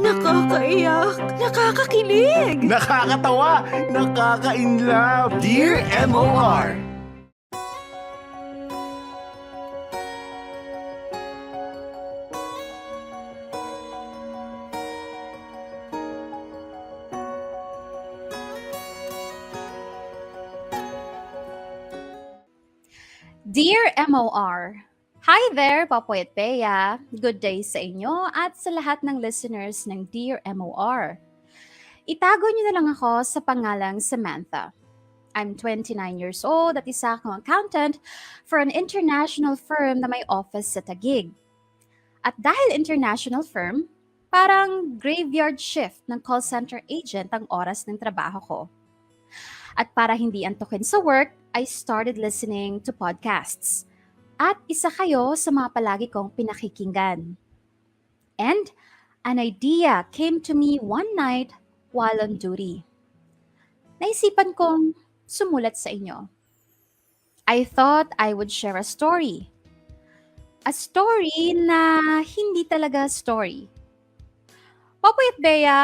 Nakakaiyak, nakakakilig. Nakakatawa, nakaka-inlove. Dear MOR. Dear MOR, hi there, Popoy at Bea. Good day sa inyo at sa lahat ng listeners ng Dear MOR. Itago niyo na lang ako sa pangalang Samantha. I'm 29 years old at isa akong accountant for an international firm na may office sa Taguig. At dahil international firm, parang graveyard shift ng call center agent ang oras ng trabaho ko. At para hindi antukin sa work, I started listening to podcasts. At isa kayo sa mga palagi kong pinakikinggan. And an idea came to me one night while on duty. Naisipan kong sumulat sa inyo. I thought I would share a story. A story na hindi talaga story. Popoy at Bea,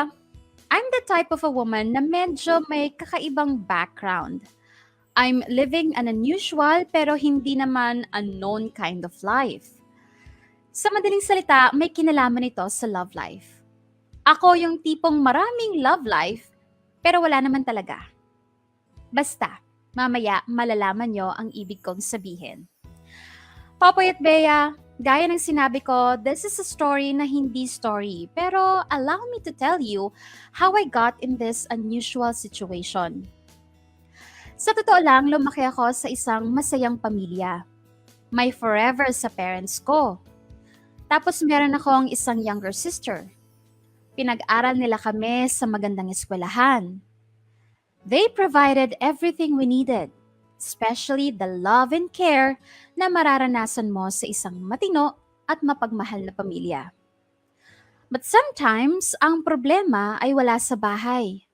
I'm the type of a woman na medyo may kakaibang background. I'm living an unusual pero hindi naman unknown kind of life. Sa madaling salita, may kinalaman ito sa love life. Ako yung tipong maraming love life pero wala naman talaga. Basta, mamaya malalaman nyo ang ibig kong sabihin. Popoy at Bea, gaya ng sinabi ko, this is a story na hindi story, pero allow me to tell you how I got in this unusual situation. Sa totoo lang, lumaki ako sa isang masayang pamilya. May forever sa parents ko. Tapos meron akong isang younger sister. Pinag-aral nila kami sa magandang eskwelahan. They provided everything we needed, especially the love and care na mararanasan mo sa isang matino at mapagmahal na pamilya. But sometimes, ang problema ay wala sa bahay.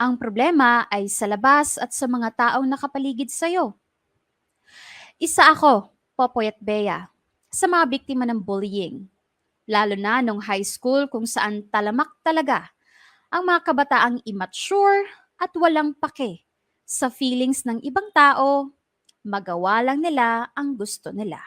Ang problema ay sa labas at sa mga taong nakapaligid sa'yo. Isa ako, Popoy at Bea, sa mga biktima ng bullying. Lalo na nung high school kung saan talamak talaga ang mga kabataang immature at walang pake sa feelings ng ibang tao, magawa lang nila ang gusto nila.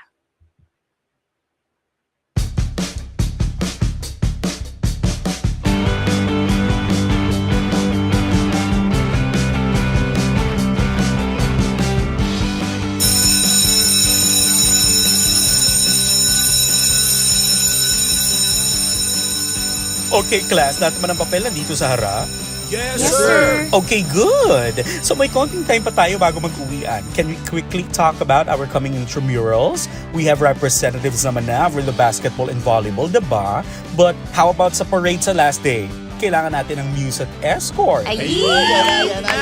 Okay, class, lahat naman ng papel nandito sa harap. Yes, sir. Okay, good. So may konting time pa tayo bago mag-uwian. Can we quickly talk about our coming intramurals? We have representatives naman na for the basketball and volleyball, diba? But how about sa parade sa last day? Kailangan natin ng Muse at Escort. Ay! Yan na.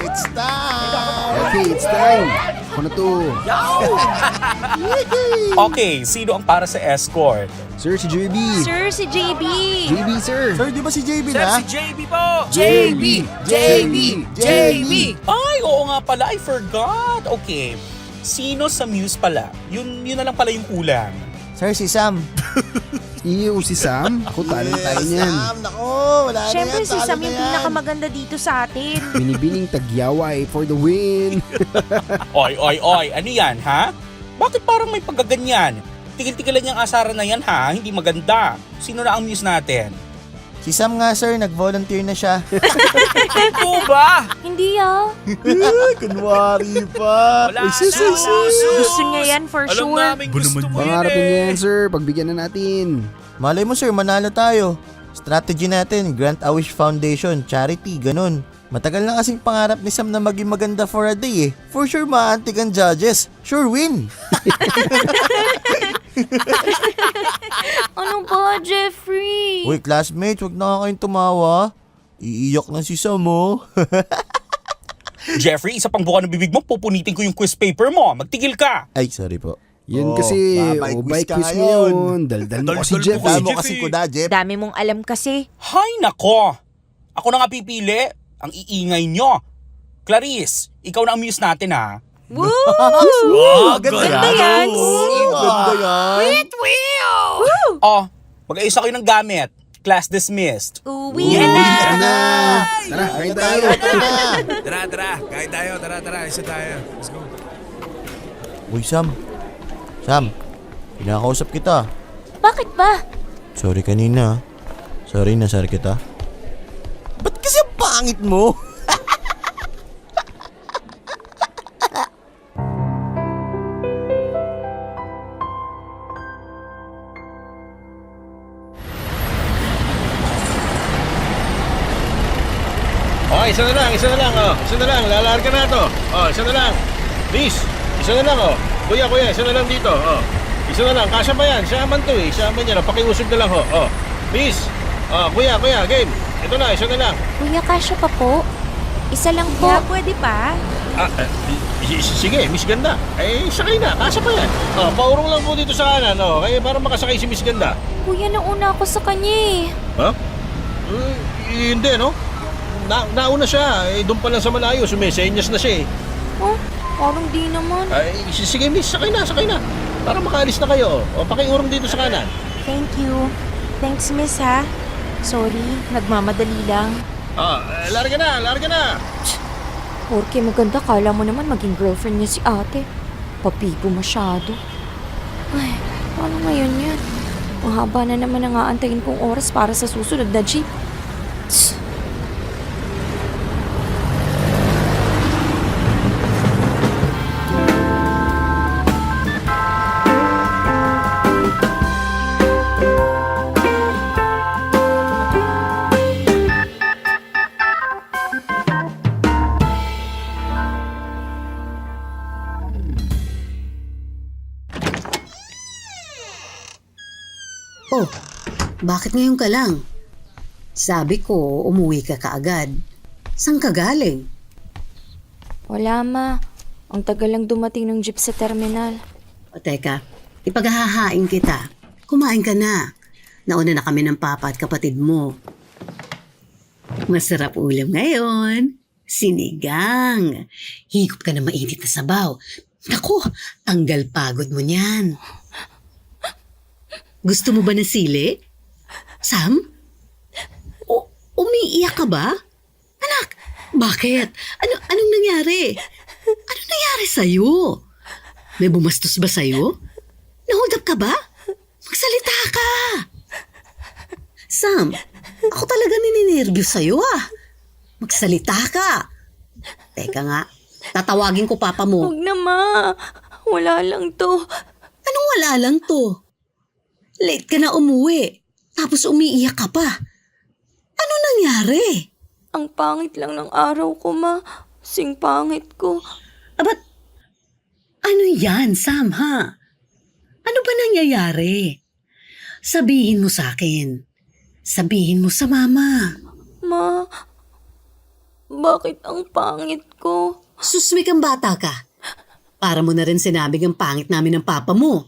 It's time. Okay, it's time. Ako na to. Okay, sino ang para sa Escort? Sir, si JB. Sir, si JB. JB, sir. Sir, di ba si JB na? JB po! JB! Ay, oo nga pala, I forgot. Okay, sino sa Muse pala? Yun na lang pala yung kulang. Sir, si Sam. Iyo, si Sam. Ako talo na tayo niyan. Sam, nako. Wala na Siyempre, yan. si Talo Sam na yung yan. pinakamaganda dito sa atin. Binibining tagyaway for the win. Oy, ano yan, ha? Bakit parang may pagkaganyan? Tigil-tigilan niyang asaran na yan, ha? Hindi maganda. Sino na ang Muse natin? Si Sam nga, sir. Nag-volunteer na siya. Ito ba? Hindi ah. Kunwari pa. Wala Uy, sus, na, sus, sus. Gusto niya yan for Alam sure. namin gusto mo Pangarap yun niya eh. yan, sir. Pagbigyan na natin. Malay mo, sir. Manalo tayo. Strategy natin, Grant a Wish Foundation, charity, ganun. Matagal na kasing pangarap ni Sam na maging maganda for a day eh. For sure, maantig ang judges. Sure win. Ano ba, Jeffrey? Uy, classmates, wag na kayong tumawa. Iiyak na si Sam, oh. Jeffrey, isa pang buka ng bibig mo, pupunitin ko yung quiz paper mo. Magtigil ka. Ay, sorry po. Yan Oh, kasi, babay obay quiz ka quiz ngayon. ngayon. Daldal mo kasi, Daldal Jeff. mo eh. Dami mo kasi kuda, Jeff. Dami mong alam kasi. Hay nako. Ako na nga pipili. Ang iingay nyo. Clarice, ikaw na ang Muse natin, ha? Woo! Ganda yan. Ganda yan. Oh, mag-ayos kayo ng gamit. Class dismissed. Uwi Uwi na! ka na! Tara, kain tayo. Tara, kain tayo, tara, isa tayo. Let's go. Uy, Sam. Sam, pinakausap kita. Bakit ba? Sorry kanina. Sorry, nasar kita. Ba't kasi ang pangit mo? Oh, isa na lang, isa na lang, lalarga na to. Oh, isa na lang. Miss, isa na lang, oh. Kuya, isa na lang dito, oh. Isa na lang, kasya pa yan, siya man to eh, siya man yan, oh. Pakiusog na lang, oh. Miss, kuya, game. Ito na, isa na lang. Kuya, kasya pa po. Isa lang po. Pwede pa? Sige, Miss Ganda. Sakay na, kasya pa yan. Oh, paurong lang po dito sa kanan, oh. Kaya para makasakay si Miss Ganda. Kuya, nauna ako sa kanya eh. Ha? Hindi, no? Nauna siya, doon pa lang sa malayo, sumesenyas na siya eh. Oh, parang di naman. Sige miss, sakay na. Para makaalis na kayo. O, pakiurong dito sa kanan. Thank you. Thanks, miss ha. Sorry, nagmamadali lang. Larga na. Porke maganda, kala mo naman maging girlfriend niya si ate. Papigo masyado. Ay, paano ngayon yan? Mahaba na naman ang aantayin kong oras para sa susunod na jeep. Tsk. Oh, bakit ngayon ka lang? Sabi ko, umuwi ka kaagad. Saan ka galing? Wala ma. Ang tagal lang dumating ng jeep sa terminal. O teka, ipaghahain kita. Kumain ka na. Nauna na kami ng papa at kapatid mo. Masarap ulam ngayon. Sinigang. Higop ka na mainit na sabaw. Naku, tanggal pagod mo niyan. Gusto mo ba ng sili? Sam? Umiiyak ka ba? Anak, bakit? Anong nangyari? Anong nangyari sa'yo? May bumastos ba sa'yo? Nahold up ka ba? Magsalita ka! Sam, ako talaga nininervyos sa'yo Magsalita ka! Teka nga, tatawagin ko papa mo. Huwag na ma. Wala lang to. Anong wala lang to? Late ka na umuwi. Tapos umiiyak ka pa. Ano nangyari? Ang pangit lang ng araw ko ma. Sing pangit ko. Ba't ano yan, Sam, ha? Ano ba nangyayari? Sabihin mo sa akin. Sabihin mo sa mama. Ma, bakit ang pangit ko? Susmik ang bata ka. Para mo na rin sinabing ang pangit namin ng papa mo.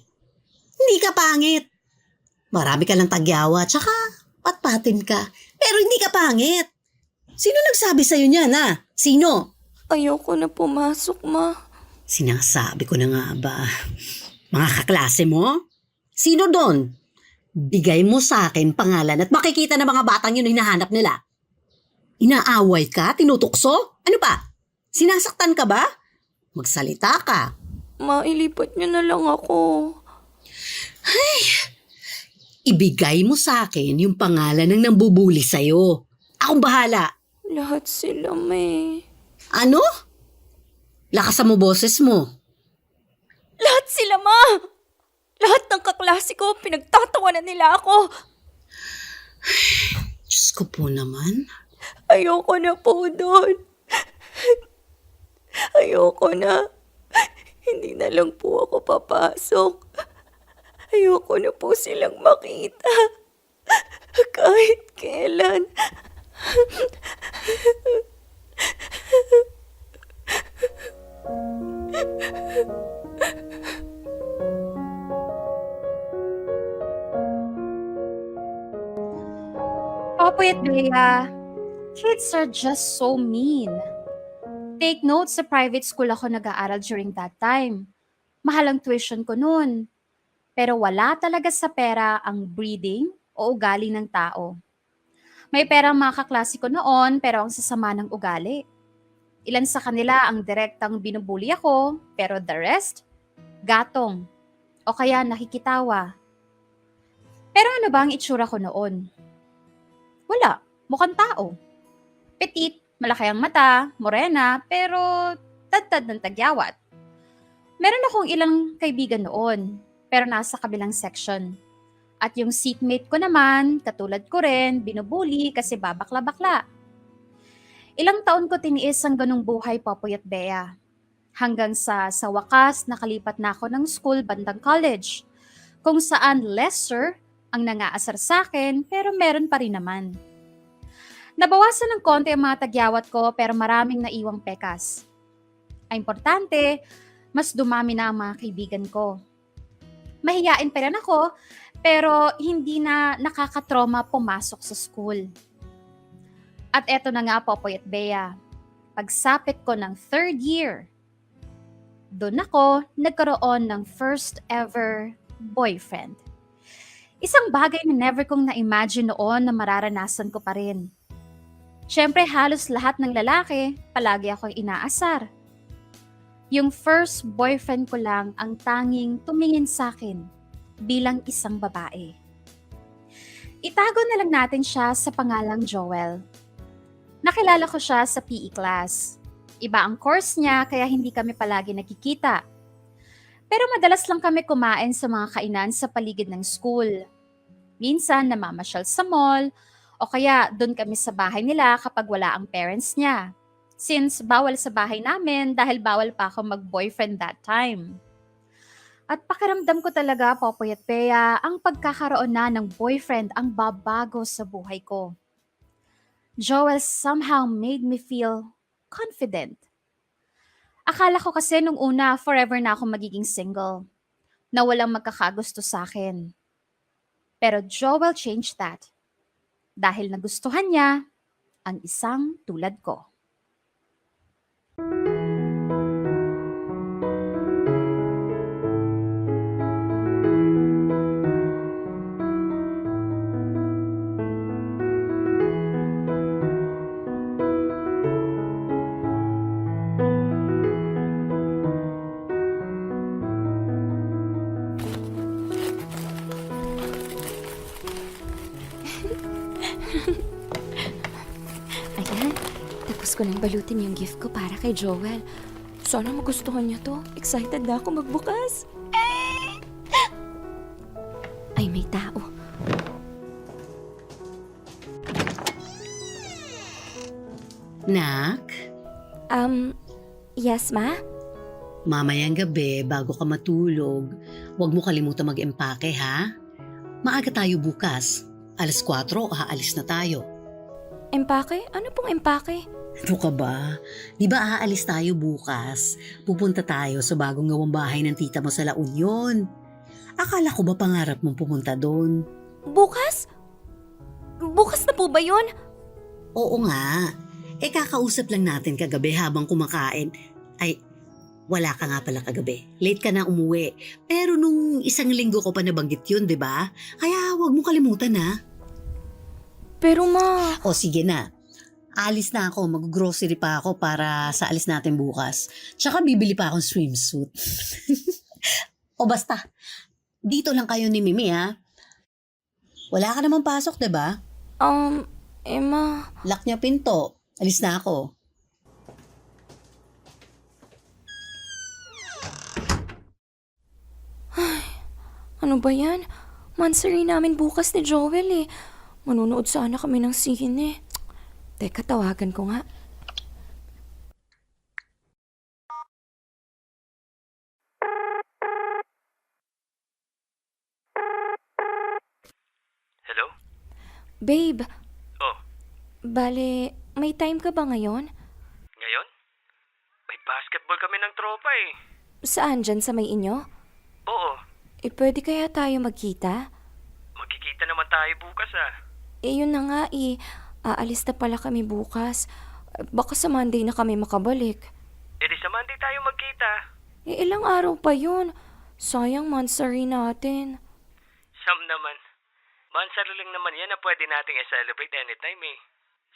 Hindi ka pangit. Marami ka lang tagyawa, tsaka patpatin ka. Pero hindi ka pangit. Sino nagsabi sa'yo niyan, Sino? Ayoko na pumasok, ma. Sinasabi ko na nga ba? Mga kaklase mo? Sino doon? Bigay mo sa akin pangalan at makikita na mga batang yun hinahanap nila. Inaaway ka? Tinutukso? Ano pa? Sinasaktan ka ba? Magsalita ka. Ma, ilipat niyo na lang ako. Ibigay mo sa akin yung pangalan ng nambubuli sa'yo. Akong bahala. Lahat sila may. Ano? Lakasan mo boses mo. Lahat sila, ma! Lahat ng kaklase ko, pinagtatawanan nila ako. Diyos ko po naman. Ayoko na po doon. Ayoko na. Hindi na lang po ako papasok. Ayoko na po silang makita. Kahit kailan. Popoy at Bea, kids are just so mean. Take note, sa private school ako nag-aaral during that time. Mahal ang tuition ko noon. Pero wala talaga sa pera ang breeding o ugali ng tao. May pera ang mga kaklase ko noon pero ang sasama ng ugali. Ilan sa kanila ang direktang binubuli ako pero the rest, gatong o kaya nakikitawa. Pero ano ba ang itsura ko noon? Wala, mukhang tao. Petit, malaki ang mata, morena, pero tad-tad ng tagyawat. Meron akong ilang kaibigan noon, pero nasa kabilang section. At yung seatmate ko naman, katulad ko rin, binubuli kasi babakla-bakla. Ilang taon ko tiniis ang ganung buhay, Popoy at Bea. Hanggang sa wakas, nakalipat na ako ng school bandang college, kung saan lesser ang nangaasar sa akin, pero meron pa rin naman. Nabawasan ng konti ang mga tagyawat ko pero maraming naiwang pekas. Ang importante, mas dumami na ang mga kaibigan ko. Mahiyain pa rin ako pero hindi na nakakatroma pumasok sa school. At eto na nga, Popoy at Bea, pagsapit ko ng 3rd year, doon ako nagkaroon ng first ever boyfriend. Isang bagay na never kong na-imagine noon na mararanasan ko pa rin. Siyempre halos lahat ng lalaki, palagi akong inaasar. Yung first boyfriend ko lang ang tanging tumingin sa akin bilang isang babae. Itago na lang natin siya sa pangalang Joel. Nakilala ko siya sa PE class. Iba ang course niya kaya hindi kami palagi nakikita. Pero madalas lang kami kumain sa mga kainan sa paligid ng school. Minsan namamasyal sa mall o kaya doon kami sa bahay nila kapag wala ang parents niya. Since bawal sa bahay namin dahil bawal pa ako mag-boyfriend that time. At pakiramdam ko talaga, Popoy at Bea, ang pagkakaroon na ng boyfriend ang babago sa buhay ko. Joel somehow made me feel confident. Akala ko kasi nung una forever na ako magiging single, na walang magkakagusto sa akin. Pero Joel changed that dahil nagustuhan niya ang isang tulad ko. Ayan, tapos ko nang balutin yung gift ko para kay Joel. Sana magustuhan niya to. Excited na ako magbukas. Ay, may tao. Nak, Yes, ma? mamayang gabi bago ka matulog, huwag mo kalimutan mag-empake ha. Maaga tayo bukas. 4:00 aalis na tayo. Empake? Ano pong empake? Ano ka ba? Di ba aalis tayo bukas? Pupunta tayo sa bagong gawang bahay ng tita mo sa La Union. Akala ko ba pangarap mong pumunta doon? Bukas? Bukas na po ba yun? Oo nga. Kakausap lang natin kagabi habang kumakain. Ay, wala ka nga pala kagabi. Late ka na umuwi. Pero nung 1 linggo ko pa nabanggit yun, di ba? Kaya huwag mo kalimutan ha. Pero ma... O sige na. Alis na ako. Mag-grocery pa ako para sa alis natin bukas. Tsaka bibili pa akong swimsuit. O basta, dito lang kayo ni Mimi ha. Wala ka naman pasok, di ba? Emma... Lock niya pinto. Alis na ako. Ano ba yan? Mansari namin bukas ni Joel eh. Manunood sana kami ng sine. Teka, tawagan ko nga. Hello? Babe, Oh, bale, may time ka ba ngayon? ngayon? May basketball kami ng tropa eh. Saan dyan sa may inyo? Oo, Pwede kaya tayo magkita? magkikita naman tayo bukas ah. Yun na nga aalis na pala kami bukas. Baka sa Monday na kami makabalik. E di sa Monday tayo magkita. Ilang araw pa yun. Sayang mansari natin. Sam naman, Mansari lang naman yan na pwede nating i-celebrate anytime eh.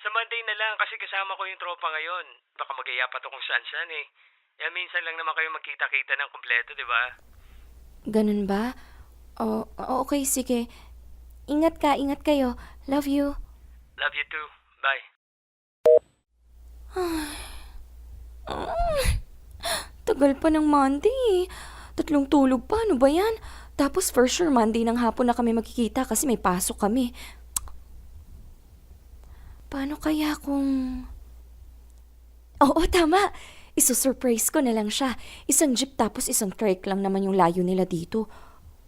Sa Monday na lang kasi kasama ko yung tropa ngayon. Baka mag-iya pa to kung saan-saan eh. Minsan lang naman kayo magkita-kita ng kumpleto, di ba? Ganun ba? Okay, sige. Ingat kayo. Love you. Love you too. Bye. Tagal pa ng Monday. 3 tulog pa, ano ba yan? Tapos for sure Monday ng hapon na kami magkikita kasi may pasok kami. Paano kaya kung... Oo, tama. Isusurprise ko na lang siya. Isang jeep tapos isang trike lang naman yung layo nila dito.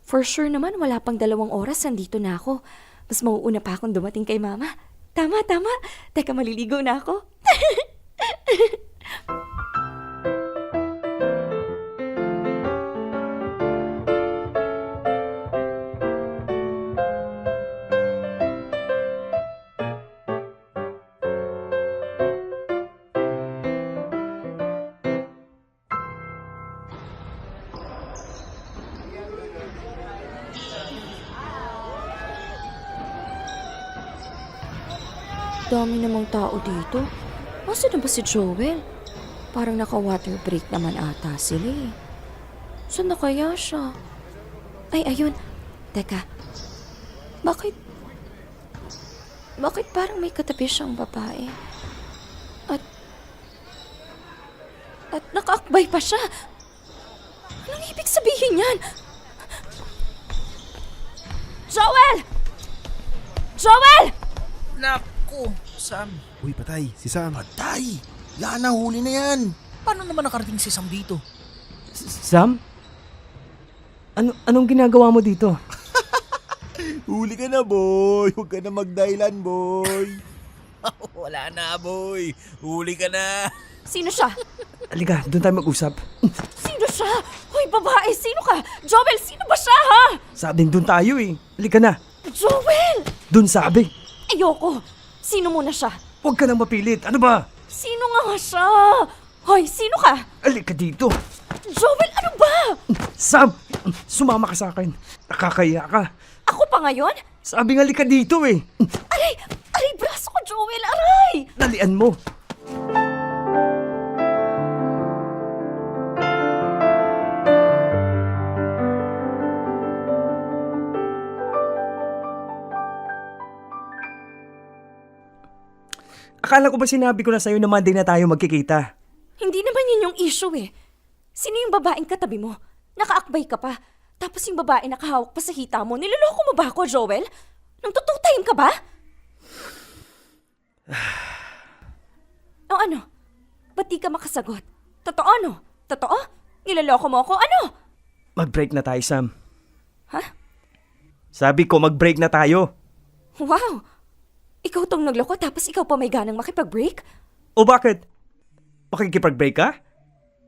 For sure naman, wala pang 2 oras, nandito na ako. Mas mauuna pa akong dumating kay mama. Tama. Teka, maliligo na ako. Dami namang tao dito. Nasaan na ba si Joel? Parang naka-water break naman ata sila eh. Saan na kaya siya? Ay, ayun. Teka. Bakit parang may katabi siyang babae? At nakaakbay pa siya. Anong ibig sabihin yan? Joel! Naku, Sam. Uy, patay. Si Sam. Patay! Yan na, huli na yan. Paano naman nakarating si Sam dito? Sam? Anong ginagawa mo dito? Huli ka na, boy. Huwag ka na magdahilan, boy. Wala na, boy. Huli ka na. Sino siya? Halika, doon tayo mag-usap. Sino siya? Hoy, babae, sino ka? Joel, sino ba siya, ha? Sabing doon tayo eh. Halika na. Joel! Doon sabi. Ayoko. Sino muna siya? Huwag ka nang mapilit. Ano ba? Sino nga siya? Hoy, sino ka? Halika dito. Joel, ano ba? Sam, sumama ka sa akin. Nakakaya ka. Ako pa ngayon? Sabi nga halika dito eh. Aray, braso ko, Joel, aray! Dalian mo. Akala ko ba sinabi ko na sa'yo na Monday na tayo magkikita? Hindi naman yun yung issue eh. Sino yung babaeng katabi mo? Nakaakbay ka pa. Tapos yung babae nakahawak pa sa hita mo. Niloloko mo ba ako, Joel? Nang tututime ka ba? O ano? Ba't di ka makasagot? Totoo no? Totoo? Niloloko mo ako? Ano? Mag-break na tayo, Sam. Ha? Sabi ko mag-break na tayo. Wow! Ikaw tong nagloko tapos ikaw pa may ganang makipag-break? O bakit? Makikipag-break ka?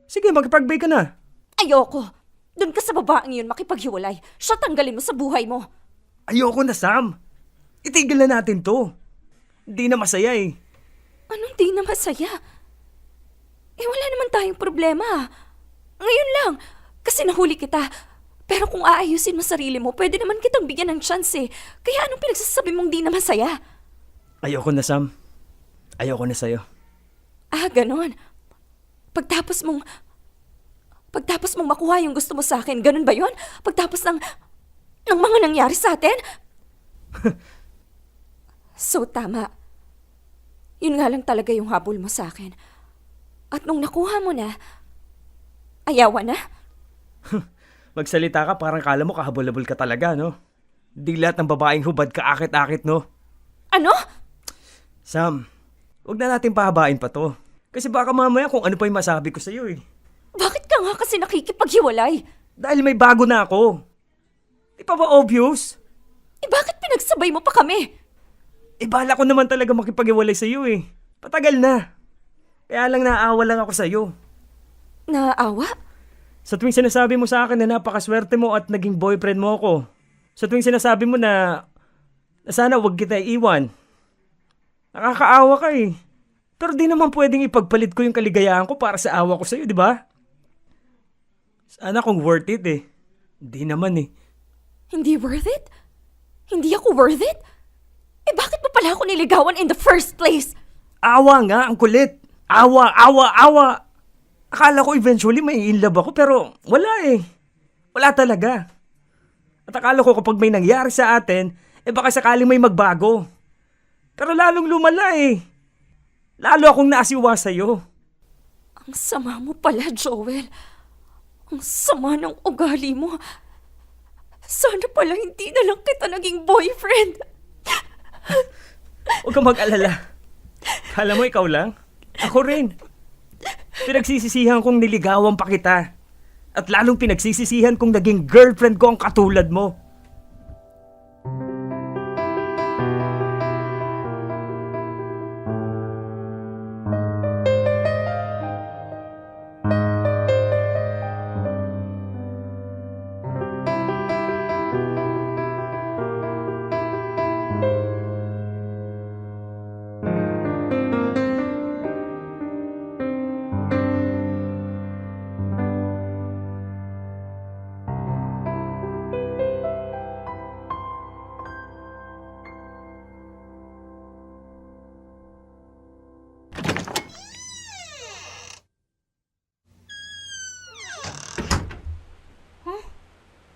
Sige, makipag-break ka na. Ayoko. Doon ka sa babaeng yun makipaghiwalay. Siya tanggalin mo sa buhay mo. Ayoko na, Sam. Itigil na natin to. Hindi na masaya eh. Anong di na masaya? Wala naman tayong problema. Ngayon lang, kasi nahuli kita. Pero kung aayusin mo sarili mo, pwede naman kitang bigyan ng chance eh. Kaya anong pinagsasabi mong di na masaya? Ayoko na, Sam. Ayoko na sa'yo. Ganon. Pagtapos mong makuha yung gusto mo sa akin, ganun ba yun? Pagtapos ng mga nangyari sa atin? So, tama. Yun nga lang talaga yung habol mo sa akin. At nung nakuha mo na, ayawan na? Magsalita ka parang kala mo kahabol-habol ka talaga, no? Di lahat ng babaeng hubad ka akit-akit, no? Ano? Sam, huwag na natin pahabain pa to. Kasi baka mamaya kung ano pa yung masabi ko sa'yo eh. Bakit ka nga kasi nakikipaghiwalay? Dahil may bago na ako. Di pa ba obvious? Bakit pinagsabay mo pa kami? Bala ko naman talaga makipaghiwalay sa'yo eh. Patagal na. Kaya lang naawa lang ako sa'yo. Naawa? Sa tuwing sinasabi mo sa akin na napakaswerte mo at naging boyfriend mo ako. Sa tuwing sinasabi mo na sana wag kita iiwan. Nakakaawa ka eh. Pero di naman pwedeng ipagpalit ko yung kaligayahan ko para sa awa ko sa'yo, di ba? Sana kung worth it eh. Di naman eh. Hindi worth it? Hindi ako worth it? Eh bakit mo pala ako niligawan in the first place? Awa nga, ang kulit. Awa. Akala ko eventually may in love ako pero wala eh. Wala talaga. At akala ko kapag may nangyari sa atin, baka sakaling may magbago. Pero lalong lumala eh. Lalo akong naasiwa sa'yo. Ang sama mo pala, Joel. Ang sama ng ugali mo. Sana pala hindi na lang kita naging boyfriend. Huwag kang mag-alala. Kala mo ikaw lang? Ako rin. Pinagsisisihan kong niligawan pa kita. At lalong pinagsisisihan kong naging girlfriend ko ang katulad mo.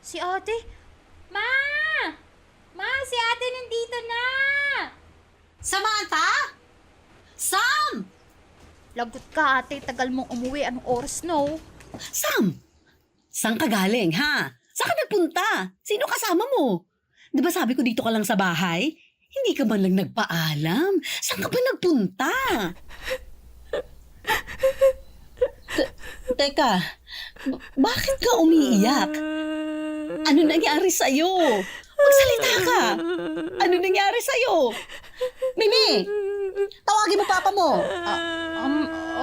Si ate? Ma! Ma, si ate nandito na! Samantha? Sam! Lagot ka ate, tagal mong umuwi. Anong oras no? Sam! Saan ka galing, ha? Saan ka nagpunta? Sino kasama mo? Di ba sabi ko dito ka lang sa bahay? Hindi ka man lang nagpaalam. Saan ka ba nagpunta? Teka, bakit ka umiiyak? Ano nangyari sa'yo? Magsalita ka. Ano nangyari sa'yo? Mimi! Tawagin mo papa mo.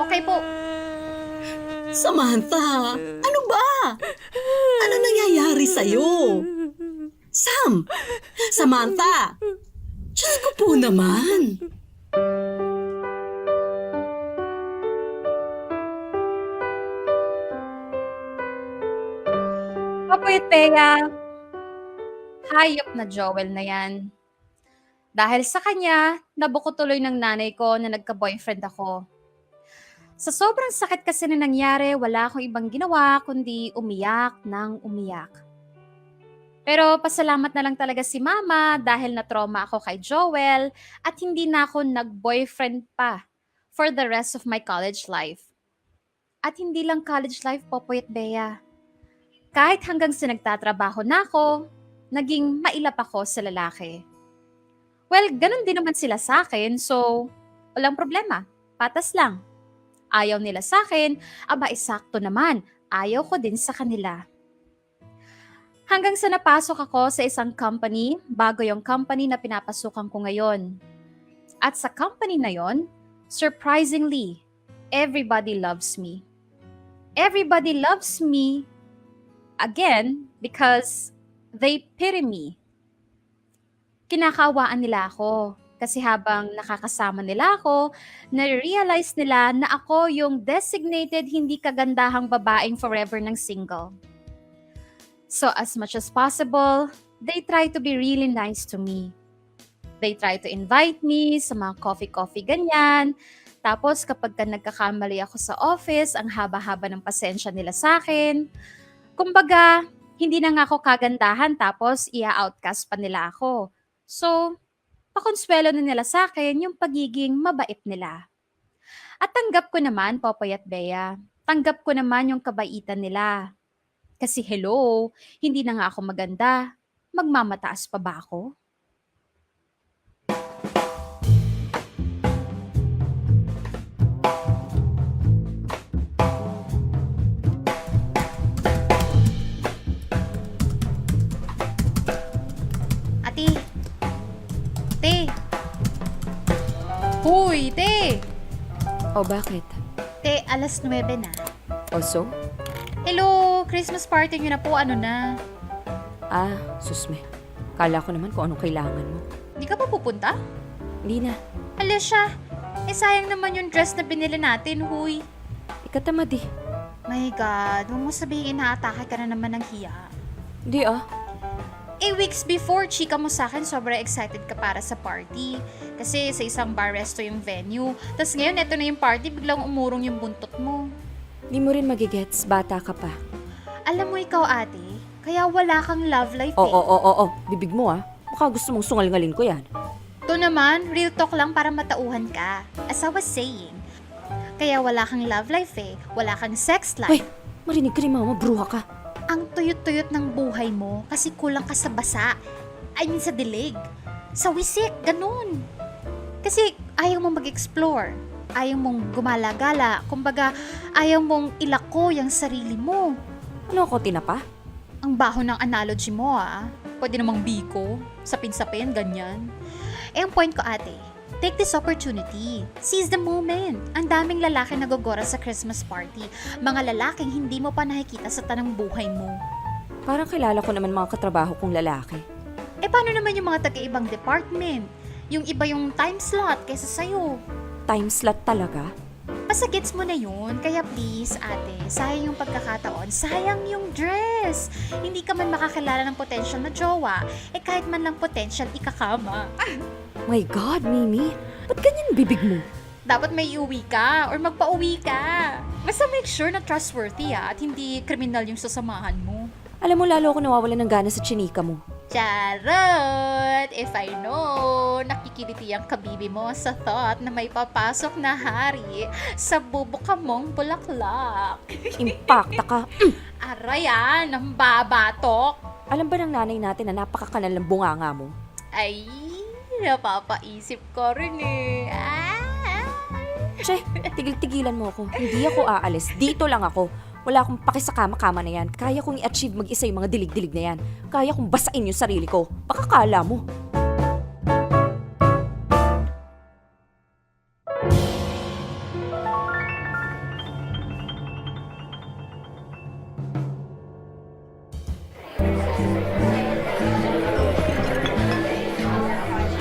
Okay po. Samantha, ano ba? Ano nangyayari sa'yo? Sam! Samantha! Diyos ko po naman. Papoyet Bea. Hayop na Joel na yan. Dahil sa kanya, nabuko tuloy ng nanay ko na nagka-boyfriend ako. Sa sobrang sakit kasi na nangyari, wala akong ibang ginawa kundi umiyak ng umiyak. Pero pasalamat na lang talaga si Mama dahil na-trauma ako kay Joel at hindi na ako nag-boyfriend pa for the rest of my college life. At hindi lang college life, Popoy at Bea. Kahit hanggang sa nagtatrabaho na ako, naging mailap ako sa lalaki. Well, ganun din naman sila sa akin, so walang problema. Patas lang. Ayaw nila sa akin, aba isakto naman, ayaw ko din sa kanila. Hanggang sa napasok ako sa isang company, bago yung company na pinapasukan ko ngayon. At sa company na yon, surprisingly, everybody loves me. Everybody loves me, again, because they pity me. Kinakawaan nila ako. Kasi habang nakakasama nila ako, na-realize nila na ako yung designated hindi kagandahang babaeng forever ng single. So as much as possible, they try to be really nice to me. They try to invite me sa mga coffee-coffee ganyan. Tapos kapag nagkakamali ako sa office, ang haba-haba ng pasensya nila sa akin. Kumbaga, hindi na nga ako kagandahan tapos ia-outcast pa nila ako. So, pakonswelo na nila sa akin yung pagiging mabait nila. At tanggap ko naman, Popoy at Bea, tanggap ko naman yung kabaitan nila. Kasi hello, hindi na nga ako maganda. Magmamataas pa ba ako? Ate! Te! Huy, te! O bakit? Te, alas 9 na. O so? Hello, Christmas party nyo na po, ano na? Ah, susme. Kala ko naman kung anong kailangan mo. Di ka pa pupunta? Hindi na. Ala siya, sayang naman yung dress na binili natin, huy. Ikatamad eh. My God, huwag mo sabihin inaatake ka na naman ng hiya. Hindi ah. Weeks before, chika mo sa akin, sobrang excited ka para sa party. Kasi sa isang bar-resto yung venue. Tapos ngayon, eto na yung party, biglang umurong yung buntot mo. Di mo rin magigets, bata ka pa. Alam mo ikaw, ate, kaya wala kang love life Oo, bibig mo ah. Baka gusto mong sungal-ngalin ko yan. Ito naman, real talk lang para matauhan ka. As I was saying, kaya wala kang love life wala kang sex life. Hoy, marinig ka ni mama, bruha ka. Ang tuyot-tuyot ng buhay mo kasi kulang ka sa basa. I mean sa dilig. Sa wisik, ganun. Kasi ayaw mong mag-explore. Ayaw mong gumala-gala. Kumbaga, ayaw mong ilako yung sarili mo. Ano ako, tinapa? Ang baho ng analogy mo Pwede namang biko, sapin-sapin, ganyan. Ang point ko, ate, take this opportunity. Seize the moment. Ang daming lalaki nagogora sa Christmas party. Mga lalaking hindi mo pa nakikita sa tanang buhay mo. Parang kilala ko naman mga katrabaho kong lalaki. Paano naman yung mga taga-ibang department? Yung iba yung time slot kaysa sa'yo. Time slot talaga? Pasagets mo na yun. Kaya please, ate, sayang yung pagkakataon. Sayang yung dress. Hindi ka man makakilala ng potential na jowa. Kahit man lang potential ikakama. My God, Mimi. Ba't ganyan bibig mo? Dapat may iuwi ka or magpa-uwi ka. Basta make sure na trustworthy at hindi kriminal yung sasamahan mo. Alam mo, lalo ako nawawalan ng gana sa chinika mo. Charot! If I know, nakikiliti ang kabibi mo sa thought na may papasok na hari sa bubuka mong bulaklak. Impacta ka. Aray ang babatok. Alam ba ng nanay natin na napakakanal ng bunganga mo? Ay, napapaisip ko rin Che, tigil-tigilan mo ako. Hindi ako aalis. Dito lang ako. Wala akong pakisakama-kama na yan. Kaya kong i-achieve mag-isa yung mga dilig-dilig na yan. Kaya kong basain yung sarili ko. Baka kala mo.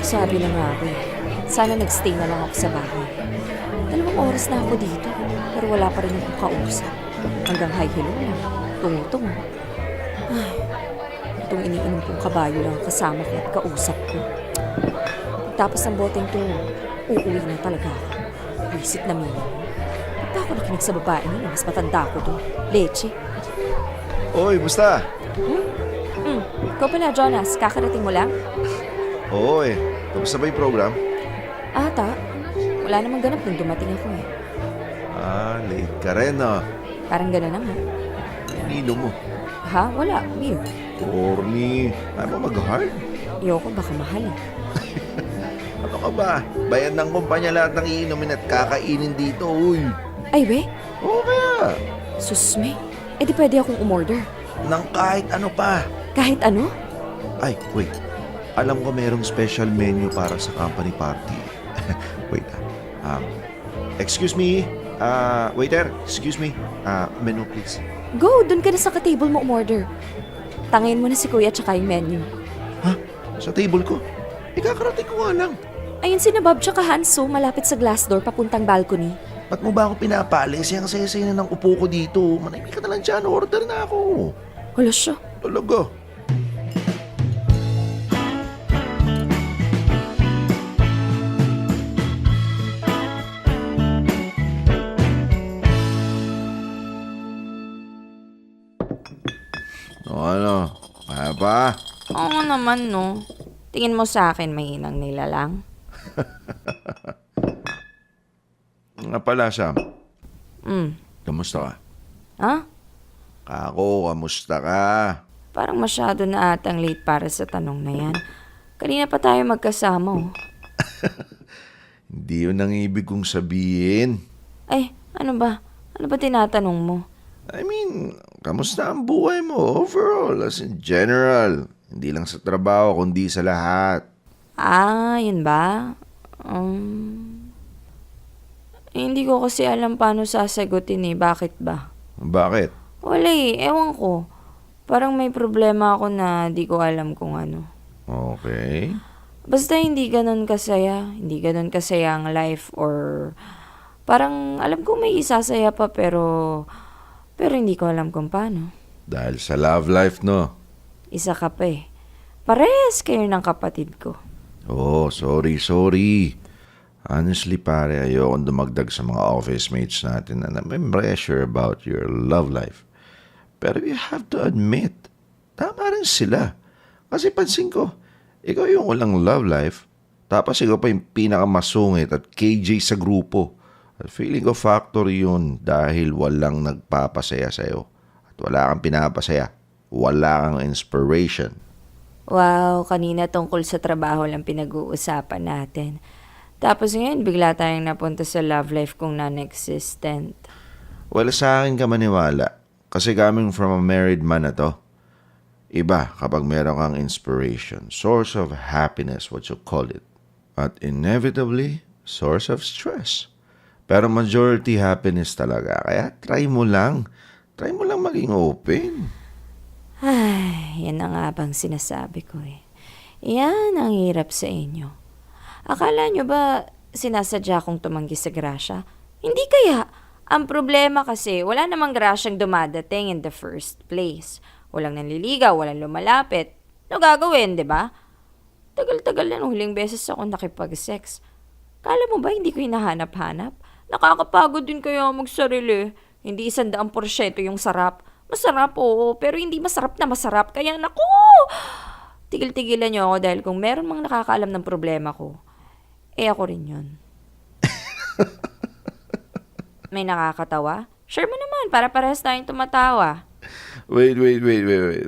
Sabi na nga ako sana nagstay na lang ako sa bahay. 2 oras na ako dito, pero wala pa rin akong kausap. Hanggang hi hello lang, tungo-tungo. Ay, itong iniinom kong kabayo lang kasama ko at kausap ko. Tapos ng boteng to, uuwi na talaga ako. Visit na mimi. Ba't ba ako nakinig sa babae niya? Mas matanda ko to. Leche. Oy, musta? Ikaw pala, Jonas. Kakarating mo lang? Oo kamusta ba yung program? Ata, wala namang ganap nung dumating ako eh. Late ka rin Parang gano'n lang ha. Nino mo. Ha? Wala. Beer. Corny. Ayaw mo mag-hard? Ayoko, baka mahal eh. Ano ka ba? Bayan ng kumpanya lahat ng iinumin at kakainin dito, uy. Ay, we? Oo kaya. Susme. Di pwede akong umorder. Nang kahit ano pa. Kahit ano? Ay, wait. Alam ko merong special menu para sa company party. Wait. Excuse me. Waiter, excuse me. Menu please. Go, dun ka na sa ka-table mo umorder. Tangin mo na si Kuya tsaka yung menu. Ha? Sa table ko? Ikakarating ko nga lang. Ayun si Bob tsaka Hanso, malapit sa glass door papuntang balcony. Ba't mo ba ako pinapaalis? Yung saya-saya na ng upo ko dito. Manahimik ka na lang dyan. Order na ako. Wala siya. Talaga. Ano? Kaya pa? Oo naman no. Tingin mo sa akin may inang nilalang? Nga pala, Sam. Kamusta ka? Ha? Kako, kamusta ka? Parang masyado na atang late para sa tanong na yan. Kanina pa tayo magkasama oh. Hindi yun ang ibig kong sabihin. Ay, ano ba? Ano ba tinatanong mo? I mean, kamusta ang buhay mo overall, as in general? Hindi lang sa trabaho, kundi sa lahat. Yun ba? Hindi ko kasi alam paano sasagutin eh. Bakit ba? Bakit? Wala eh. Ewan ko. Parang may problema ako na di ko alam kung ano. Okay. Basta hindi ganun kasaya. Hindi ganun kasaya ang life or parang alam ko may isasaya pa pero hindi ko alam kung paano. Dahil sa love life, no? Isa ka pa eh. Parehas kayo ng kapatid ko. Oh, sorry. Honestly, pare, ayokong dumagdag sa mga office mates natin na may pressure about your love life. Pero you have to admit, tama rin sila. Kasi pansin ko, ikaw yung walang love life, tapos ikaw pa yung pinakamasungit at KJ sa grupo. At feeling ko factor yun dahil walang nagpapasaya sa'yo. At wala kang pinapasaya. Wala kang inspiration. Wow, kanina tungkol sa trabaho lang pinag-uusapan natin. Tapos ngayon, bigla tayong napunta sa love life kong non-existent. Well, sa akin ka maniwala. Kasi coming from a married man na to, iba kapag meron kang inspiration, source of happiness, what you call it. At inevitably, source of stress. Pero majority happiness talaga. Kaya try mo lang. Try mo lang maging open. Ay, yan ang nga bang sinasabi ko eh. Yan ang hirap sa inyo. Akala nyo ba sinasadya kong tumanggi sa grasya? Hindi kaya. Ang problema kasi, wala namang grasyang dumadating in the first place. Walang nanliligaw, walang lumalapit. Ano gagawin, di ba? Tagal-tagal na nung huling beses ako nakipag-sex. Kala mo ba hindi ko hinahanap-hanap? Nakakapagod din kaya magsarili. Hindi 100% yung sarap. Masarap, oo, pero hindi masarap na masarap. Kaya naku! Tigil-tigilan niyo ako dahil kung meron mang nakakaalam ng problema ko, eh ako rin yun. May nakakatawa? Sure mo naman, para parehas tayong tumatawa. Wait.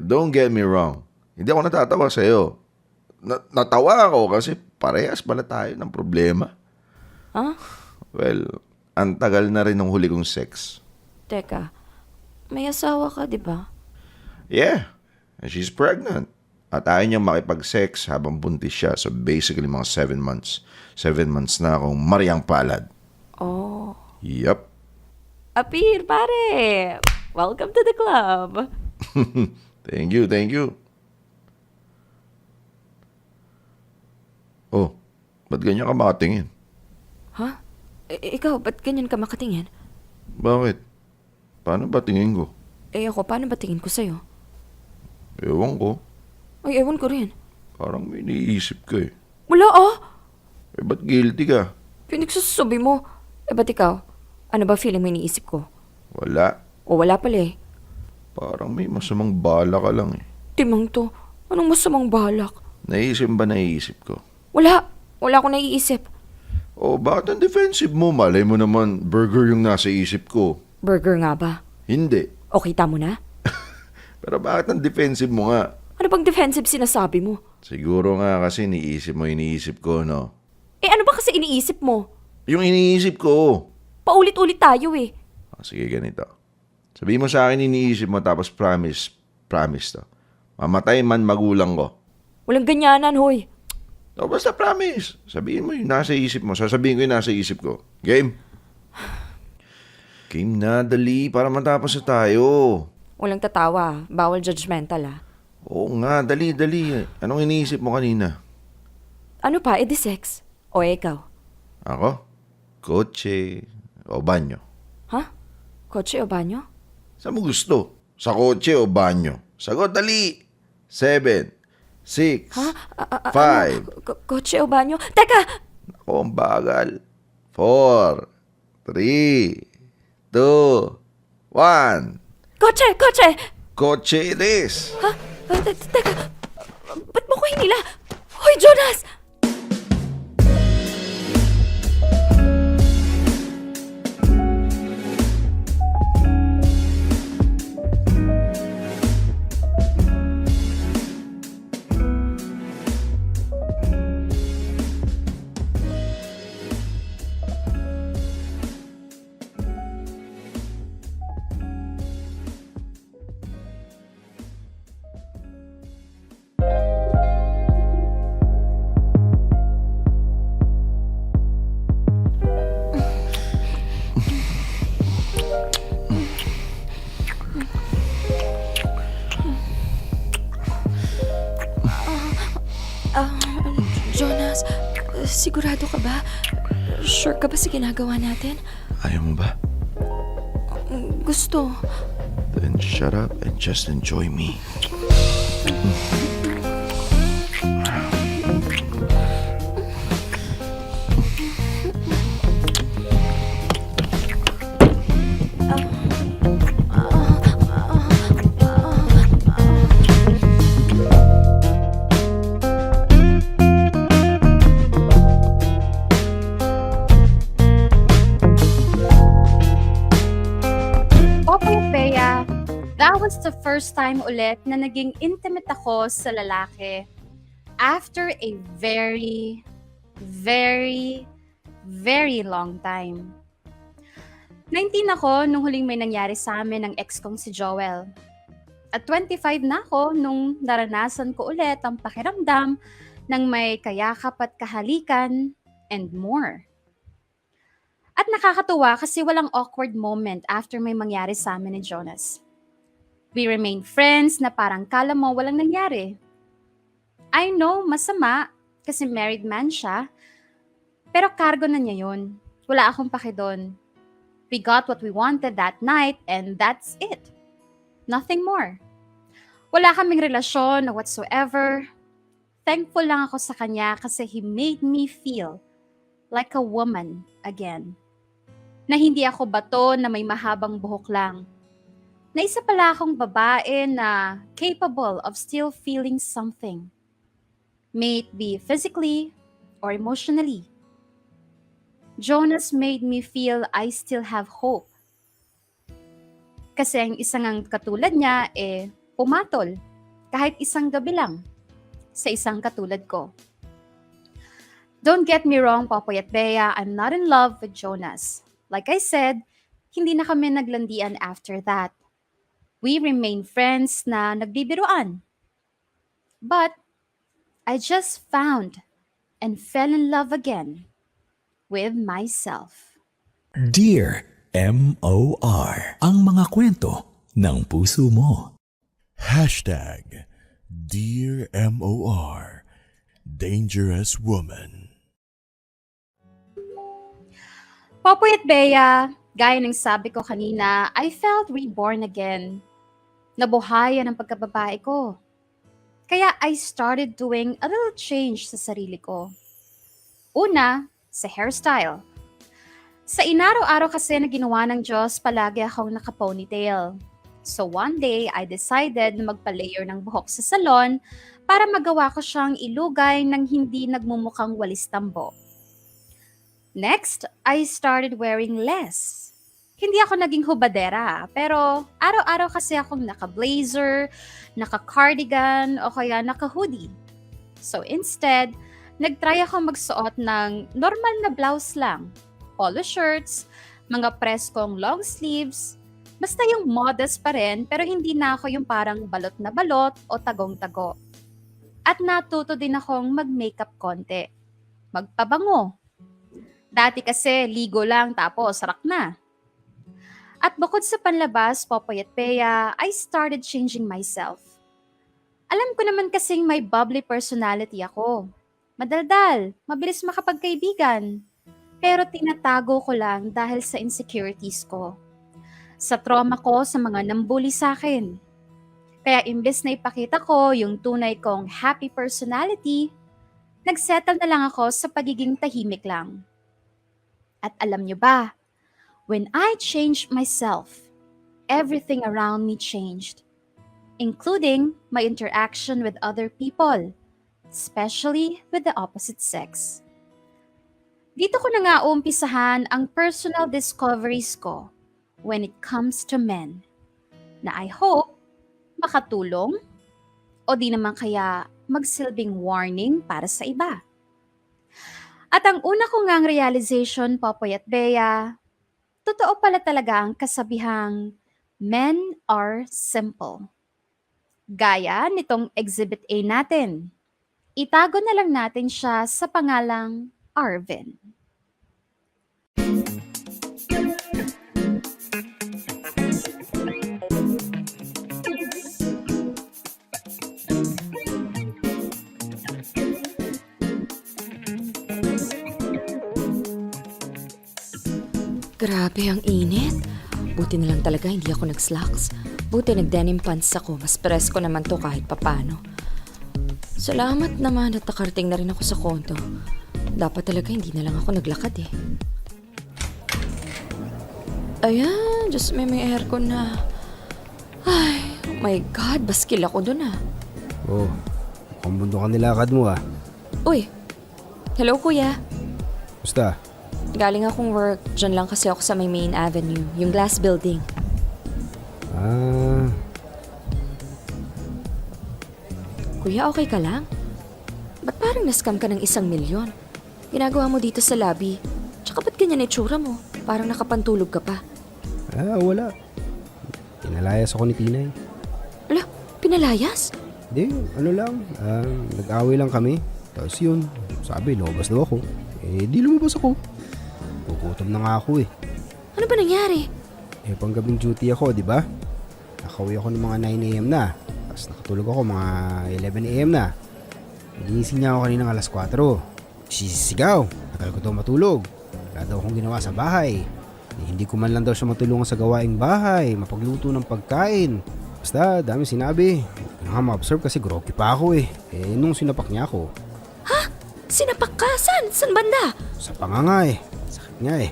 Don't get me wrong. Hindi ako natatawa sa'yo. Natawa ako kasi parehas pala tayo ng problema. Huh? Well, ang tagal na rin ng huli kong sex. Teka, may asawa ka, di ba? Yeah, and she's pregnant. At ayaw niyang makipag-sex habang buntis siya. So basically mga 7 months. 7 months na akong Mariang Palad. Oh. Yup. Apir, pare! Welcome to the club! Thank you. Oh, ba't ganyan ka makatingin? Ha? Ikaw, ba't ganyan ka makatingin? Bakit? Paano ba tingin ko? Ako, paano ba tingin ko sa'yo? Ewan ko. Ay, ewan ko rin. Parang may iniisip ka eh. Wala Eh, ba't guilty ka? Pinagsasabi mo. Ba't ikaw? Ano ba feeling mo iniisip ko? Wala. O wala pala eh. Parang may masamang bala ka lang eh. Timang to. Anong masamang balak? Naisip ko? Wala. Wala akong naiisip. Oh, bakit ang defensive mo? Malay mo naman, burger yung nasa isip ko. Burger nga ba? Hindi. O kita mo na? Pero bakit ang defensive mo nga? Ano bang defensive sinasabi mo? Siguro nga kasi iniisip ko, no? Ano ba kasi iniisip mo? Yung iniisip ko. Paulit-ulit tayo eh. Sige, ganito. Sabihin mo sa akin iniisip mo tapos promise to. Mamatay man magulang ko. Walang ganyanan, hoy. O basta promise. Sabihin mo yung nasa isip mo. Sasabihin ko yung nasa isip ko. Game? Game na, dali. Para matapos na tayo. Walang tatawa. Bawal judgmental ah. Oo nga, dali. Anong iniisip mo kanina? Ano pa, edi sex? O ikaw? Ako? Kotse o banyo? Ha? Kotse o banyo? Saan mo gusto? Sa kotse o banyo? Sagot, dali! 7, 6, 5. Kotse o banyo? Teka! Ako, ang bagal. 4, 3, 2, 1. Kotse! Kotse it is. Ha? Teka! Ba't mo ko hinila? Hoy, Jonas! Jonas, sigurado ka ba? Sure ka ba sa ginagawa natin? Ayaw mo ba? Gusto. Then shut up and just enjoy me. was the first time ulit na naging intimate ako sa lalaki after a very, very, very long time. 19 ako nung huling may nangyari sa amin ng ex kong si Joel. At 25 na ako nung naranasan ko ulit ang pakiramdam ng may kayakap at kahalikan and more. At nakakatuwa kasi walang awkward moment after may mangyari sa amin ni Jonas. We remain friends na parang kala mo walang nangyari. I know, masama kasi married man siya, pero kargo na niya yun. Wala akong paki doon. We got what we wanted that night and that's it. Nothing more. Wala kaming relasyon or whatsoever. Thankful lang ako sa kanya kasi he made me feel like a woman again. Na hindi ako bato na may mahabang buhok lang. Na isa pala akong babae na capable of still feeling something. May it be physically or emotionally. Jonas made me feel I still have hope. Kasi ang isang katulad niya pumatol kahit isang gabi lang sa isang katulad ko. Don't get me wrong, Popoy at Bea, I'm not in love with Jonas. Like I said, hindi na kami naglandian after that. We remain friends na nagbibiruan. But I just found and fell in love again with myself. Dear M.O.R. Ang mga kwento ng puso mo. Dear M.O.R. Dangerous Woman. Popoy at Bea, gaya ng sabi ko kanina, I felt reborn again. Nabuhayan ang pagkababae ko. Kaya I started doing a little change sa sarili ko. Una, sa hairstyle. Sa inaraw-araw kasi na ginawa ng Diyos, palagi akong naka-ponytail. So one day, I decided na magpa-layer ng buhok sa salon para magawa ko siyang ilugay ng hindi nagmumukhang walis tambo. Next, I started wearing less. Hindi ako naging hubadera, pero araw-araw kasi akong naka-blazer, naka-cardigan, o kaya naka-hoodie. So instead, nag-try ako magsuot ng normal na blouse lang, polo shirts, mga preskong long sleeves, basta yung modest pa rin pero hindi na ako yung parang balot na balot o tagong-tago. At natuto din akong mag-makeup konti, magpabango. Dati kasi ligo lang tapos sarak na. At bukod sa panlabas, Popoy at Bea, I started changing myself. Alam ko naman kasing may bubbly personality ako. Madaldal, mabilis makapagkaibigan. Pero tinatago ko lang dahil sa insecurities ko. Sa trauma ko sa mga nambuli sa akin. Kaya imbes na ipakita ko yung tunay kong happy personality, nagsettle na lang ako sa pagiging tahimik lang. At alam nyo ba, when I changed myself, everything around me changed, including my interaction with other people, especially with the opposite sex. Dito ko na nga uumpisahan ang personal discoveries ko when it comes to men, na I hope makatulong o di naman kaya magsilbing warning para sa iba. At ang una ko ngang realization, Popoy at Bea, totoo pala talaga ang kasabihang men are simple. Gaya nitong Exhibit A natin. Itago na lang natin siya sa pangalang Arvin. Grabe ang init. Buti na lang talaga hindi ako nag-slacks. Buti nag-denim pants ako. Mas presko naman to kahit papano. Salamat naman at nakarating na rin ako sa kondo. Dapat talaga hindi na lang ako naglakad eh. Ayan, Diyos may aircon na. Ay, oh my God, baskil ako dun ah. Oh, mukhang mundo ka nilakad mo ah. Uy, hello kuya. Basta, Galing akong work. Diyan lang kasi ako sa may main avenue. Yung glass building. Kuya, okay ka lang? Ba't parang nascam ka ng 1 milyon? Ginagawa mo dito sa lobby. Tsaka ba't ganyan itsura mo? Parang nakapantulog ka pa. Wala. Pinalayas ako ni Tinay. Ala, pinalayas? Hindi, ano lang. Nag-away lang kami. Tapos yun, sabi, lumabas daw ako. Di lumabas ako. Gugutom na nga ako eh. Ano ba nangyari? Panggabing duty ako, di ba? Nakauwi ako ng mga 9 a.m. na. Tapos nakatulog ako mga 11 a.m. na. Nagising niya ako kanina ng alas 4. Sisigaw. Tagal ko daw matulog. Wala daw akong ginawa sa bahay. Hindi ko man lang daw siya matulungan sa gawaing bahay, mapagluto ng pagkain. Basta, dami sinabi. Hindi nga ma-observe kasi groggy pa ako eh. Nung sinapak niya ako. Ha? Sinapak ka? San banda? Sa panganga eh. Sakit nga eh.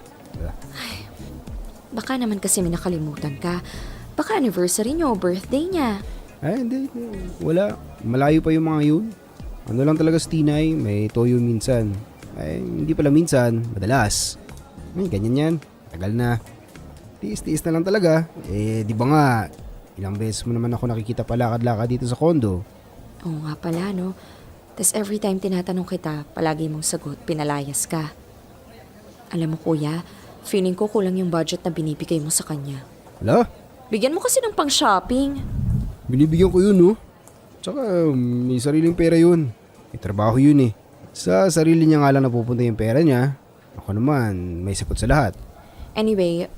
Baka naman kasi may nakalimutan ka. Baka anniversary niyo o birthday niya. Hindi. Wala. Malayo pa yung mga yun. Ano lang talaga si Tinay, may toyo minsan. Hindi pala minsan, madalas. Ganyan yan. Tagal na. Tiis-tiis na lang talaga. Di ba nga, ilang beses mo naman ako nakikita palakad-lakad dito sa kondo. Oo nga pala, no? Tapos every time tinatanong kita, palagi mong sagot, pinalayas ka. Alam mo kuya, feeling ko kulang yung budget na binibigay mo sa kanya. Wala? Bigyan mo kasi ng pang-shopping. Binibigyan ko yun, no? Tsaka may sariling pera yun. May trabaho yun eh. Sa sarili niya nga lang napupunta yung pera niya. Ako naman, may sagot sa lahat. Anyway,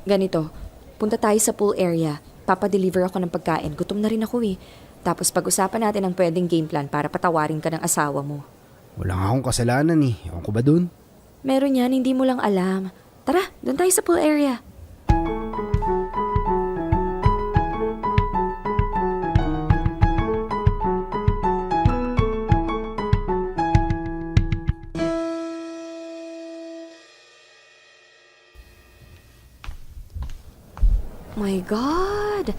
ganito. Punta tayo sa pool area. Papadeliver ako ng pagkain. Gutom na rin ako eh. Tapos pag-usapan natin ang pwedeng game plan para patawarin ka ng asawa mo. Wala nga akong kasalanan eh. Ewan ko ba dun? Meron yan, hindi mo lang alam. Tara, doon tayo sa pool area. My God!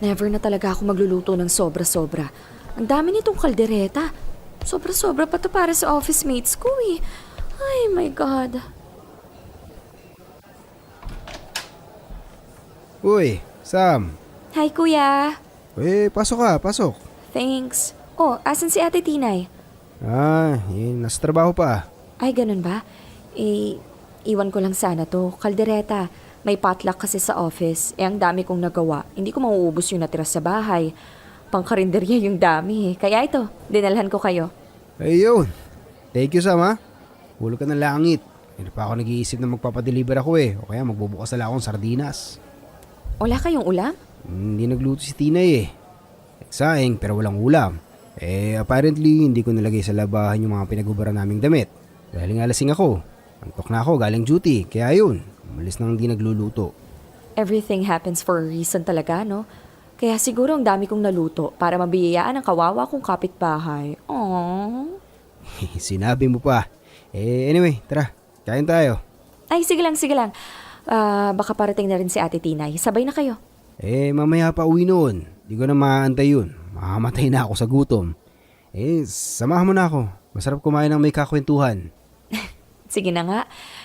Never na talaga ako magluluto ng sobra-sobra. Ang dami nitong kaldereta. Sobra-sobra pa to para sa office mates ko eh. Ay, my God. Uy, Sam. Hi, kuya. Pasok ka, pasok. Thanks. Oh, asan si Ate Tinay? Nasa trabaho pa. Ay, ganun ba? Iwan ko lang sana to. Kaldereta. May potluck kasi sa office. Ang dami kong nagawa. Hindi ko mauubos yung natira sa bahay. Pangkarinderya yung dami. Kaya ito, dinalhan ko kayo. Ayun. Thank you, Sam ha. Hulog ka ng langit. Hindi pa ako nag-iisip na magpapadeliver ako eh. O kaya magbubukas na lang akong sardinas. Wala kayong ulam? Hindi nagluto si Tinay eh. Saing pero walang ulam. Apparently hindi ko nalagay sa labahan yung mga pinagubara naming damit. Dahil nga lasing ako. Antok na ako galing duty. Kaya yun, umalis nang hindi nagluluto. Everything happens for a reason talaga, no? Kaya siguro ang dami kong naluto para mabiyayaan ang kawawa kong kapitbahay. Aww. Sinabi mo pa. Anyway, tara. Kain tayo. Ay, sige lang. Baka parating na rin si Ate Tinay. Sabay na kayo. Mamaya pa uwi noon. Di ko na maaantay yun. Mamamatay na ako sa gutom. Samahan mo na ako. Masarap kumain ng may kakwentuhan. Sige na nga.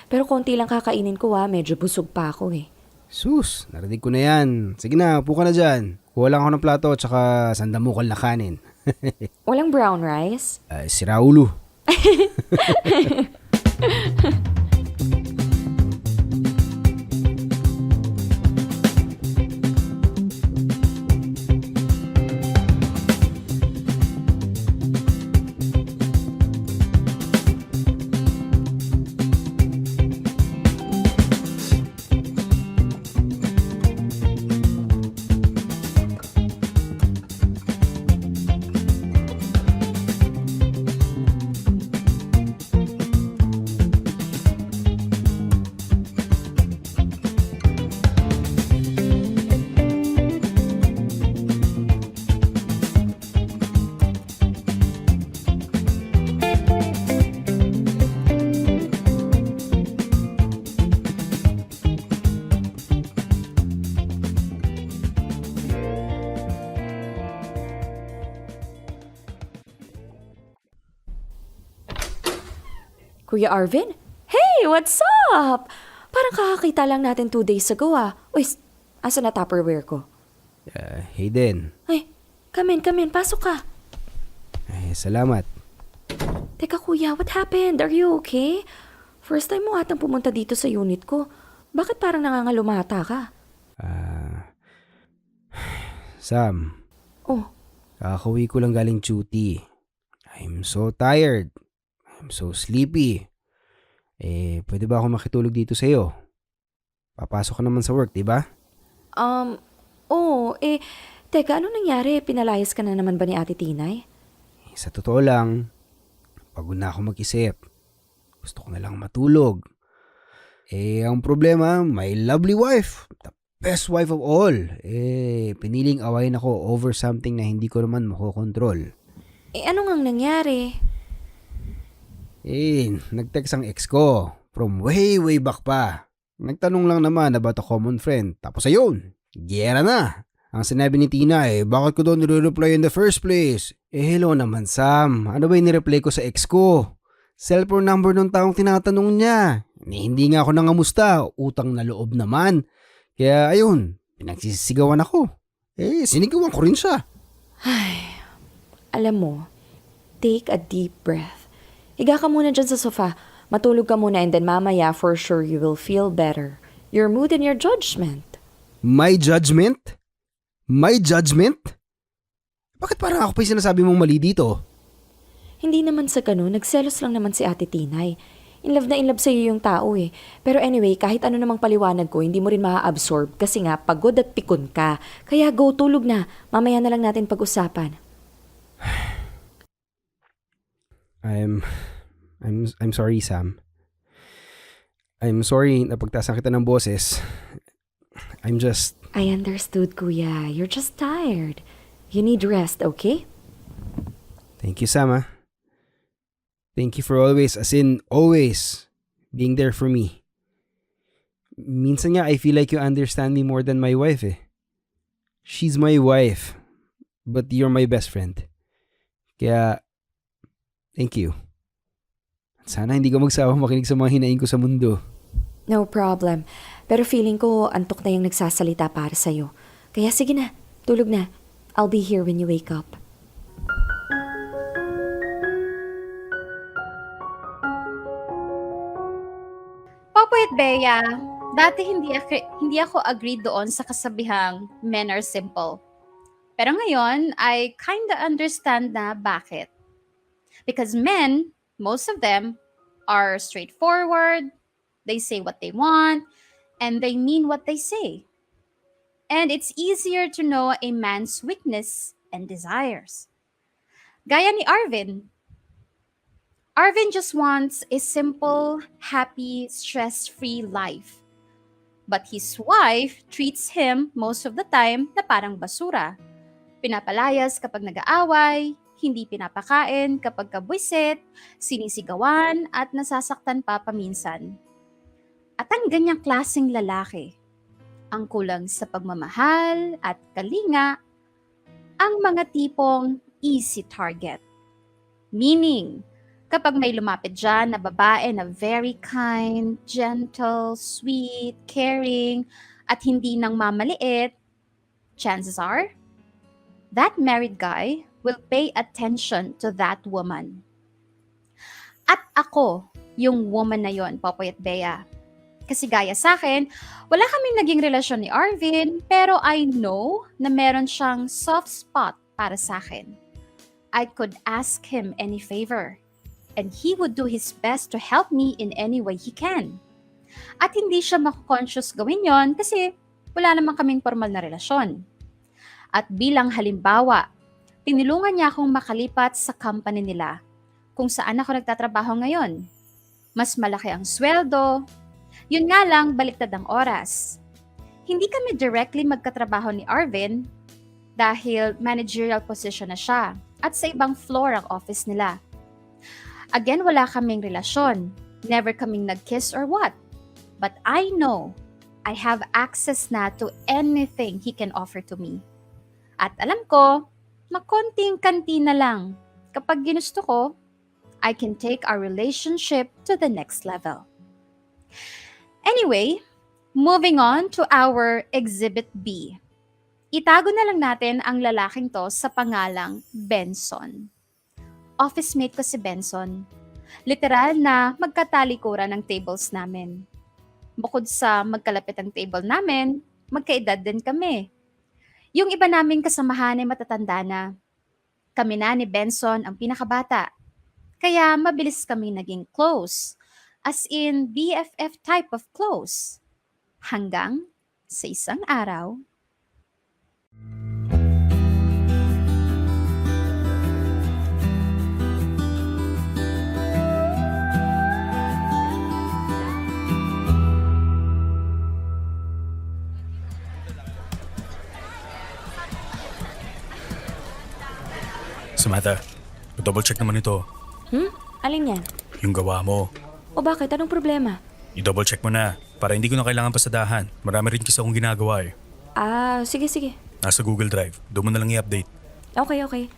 Pero konti lang kakainin ko medyo busog pa ako eh. Sus, narinig ko na yan. Sige na, upo ka na dyan. Kuha lang ako ng plato at saka sandamukal na kanin. Walang brown rice? Si Raulo. Kuya Arvin? Hey, what's up? Parang kakakita lang natin 2 days ago Uy, asa na Tupperware ko? Hayden. Ay, come in, pasok ka. salamat. Teka kuya, what happened? Are you okay? First time mo atang pumunta dito sa unit ko. Bakit parang nangangalumata ka? Sam, Oh, kakauwi ko lang galing duty. I'm so tired. I'm so sleepy. Pwede ba ako makitulog dito sa'yo? Papasok ka naman sa work, di ba? teka, ano nangyari? Pinalayas ka na naman ba ni Ate Tinay? Sa totoo lang, pagod na ako mag-isip. Gusto ko na lang matulog. Ang problema, my lovely wife, the best wife of all, piniling awayin ako over something na hindi ko naman makokontrol. Ano ngang nangyari? Nag-text ang ex ko from way back pa. Nagtanong lang naman about a common friend. Tapos ayun, gera na. Ang sinabi ni Tina, bakit ko daw nire-reply in the first place? Hello naman Sam, ano ba yung nireply ko sa ex ko? Cellphone number ng taong tinatanong niya. Hindi nga ako nangamusta, utang na loob naman. Kaya ayun, pinagsisigawan ako. Sinigawan ko rin siya. Alam mo, take a deep breath. Higa ka muna dyan sa sofa. Matulog ka muna and then mamaya for sure you will feel better. Your mood and your judgment. My judgment? My judgment? Bakit parang ako pa yung sinasabi mong mali dito? Hindi naman sa ganun, nagselos lang naman si Ate Tinay. In love na in love sa'yo yung tao eh. Pero anyway, kahit ano namang paliwanag ko, hindi mo rin maa-absorb kasi nga pagod at pikon ka. Kaya go, tulog na. Mamaya na lang natin pag-usapan. I'm sorry, Sam. I'm sorry na pagtasan kita ng boses. I understood, Kuya. You're just tired. You need rest, okay? Thank you, Sam, ah. Thank you for always, as in always, being there for me. Minsan nga, I feel like you understand me more than my wife, eh. She's my wife, but you're my best friend. Kaya, thank you. Sana hindi ka magsawang makinig sa mga hinaing ko sa mundo. No problem. Pero feeling ko antok na yung nagsasalita para sa'yo. Kaya sige na, tulog na. I'll be here when you wake up. Popoy at Bea, dati hindi ako agree doon sa kasabihang men are simple. Pero ngayon, I kinda understand na bakit. Because men, most of them, are straightforward, they say what they want, and they mean what they say. And it's easier to know a man's weakness and desires. Gaya ni Arvin. Arvin just wants a simple, happy, stress-free life. But his wife treats him most of the time na parang basura. Pinapalayas kapag nag-aaway, hindi pinapakain kapag kabwisit, sinisigawan at nasasaktan pa paminsan. At ang ganyang klaseng lalaki, ang kulang sa pagmamahal at kalinga, ang mga tipong easy target. Meaning, kapag may lumapit dyan na babae na very kind, gentle, sweet, caring, at hindi nang mamaliit, chances are, that married guy will pay attention to that woman. At ako, yung woman na yon, Popoy at Bea. Kasi gaya sa akin, wala kaming naging relasyon ni Arvin, pero I know na meron siyang soft spot para sa akin. I could ask him any favor, and he would do his best to help me in any way he can. At hindi siya mako-conscious gawin yon kasi wala namang kaming formal na relasyon. At bilang halimbawa, tinulungan niya akong makalipat sa company nila kung saan ako nagtatrabaho ngayon. Mas malaki ang sweldo, yun nga lang baliktad ang oras. Hindi kami directly magkatrabaho ni Arvin dahil managerial position na siya at sa ibang floor ang office nila. Again, wala kaming relasyon. Never kaming nag-kiss or what. But I know I have access na to anything he can offer to me. At alam ko, makonting kantina lang. Kapag ginusto ko, I can take our relationship to the next level. Anyway, moving on to our Exhibit B. Itago na lang natin ang lalaking to sa pangalang Benson. Office mate ko si Benson. Literal na magkatalikuran ng tables namin. Bukod sa magkalapit ang table namin, magkaedad din kami. Yung iba naming kasamahan ay matatanda na. Kami na ni Benson ang pinakabata. Kaya mabilis kami naging close. As in BFF type of close. Hanggang sa isang araw, Samantha, double check naman ito. Alin yan? Yung gawa mo. O bakit? Anong problema? I-double check mo na para hindi ko na kailangan pasadahan. Marami rin kasi akong ginagawa eh. Sige. Nasa Google Drive. Doon mo na lang i-update. Okay.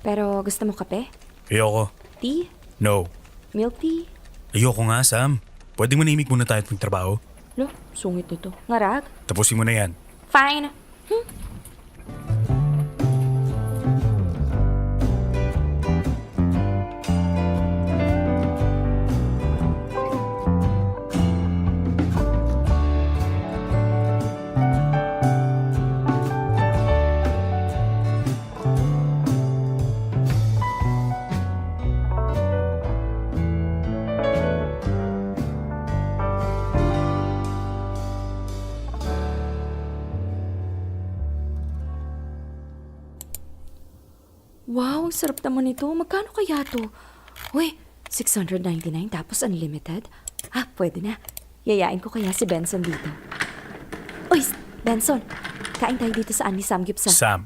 Pero gusto mo kape? Ayoko. Tea? No. Milk tea? Ayoko nga, Sam. Pwede manimik muna tayo at magtrabaho. Lo, sungit nito. Ngarag? Tapusin mo na yan. Fine. Wow, ang sarap naman ito. Magkano kaya to? Uy, $699 tapos unlimited? Pwede na. Yayain ko kaya si Benson dito. Uy, Benson, kain tayo dito sa Anli Samgyupsal. Sam,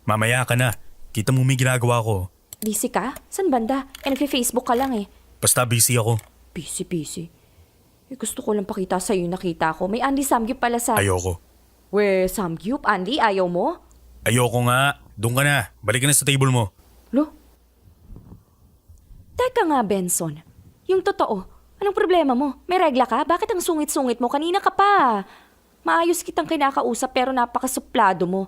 mamaya ka na. Kita mo may ginagawa ko. Busy ka? San banda? Nagfe-Facebook ka lang eh. Basta busy ako. Busy. Gusto ko lang pakita sa'yo yung nakita ko. May Anli Samgyup pala sa... Ayoko. We, Samgyup? Anli, ayaw mo? Ayoko nga. Doon ka na. Balik ka na sa table mo. Lo? Teka nga, Benson. Yung totoo, anong problema mo? May regla ka? Bakit ang sungit-sungit mo? Kanina ka pa. Maayos kitang kinakausap pero napakasuplado mo.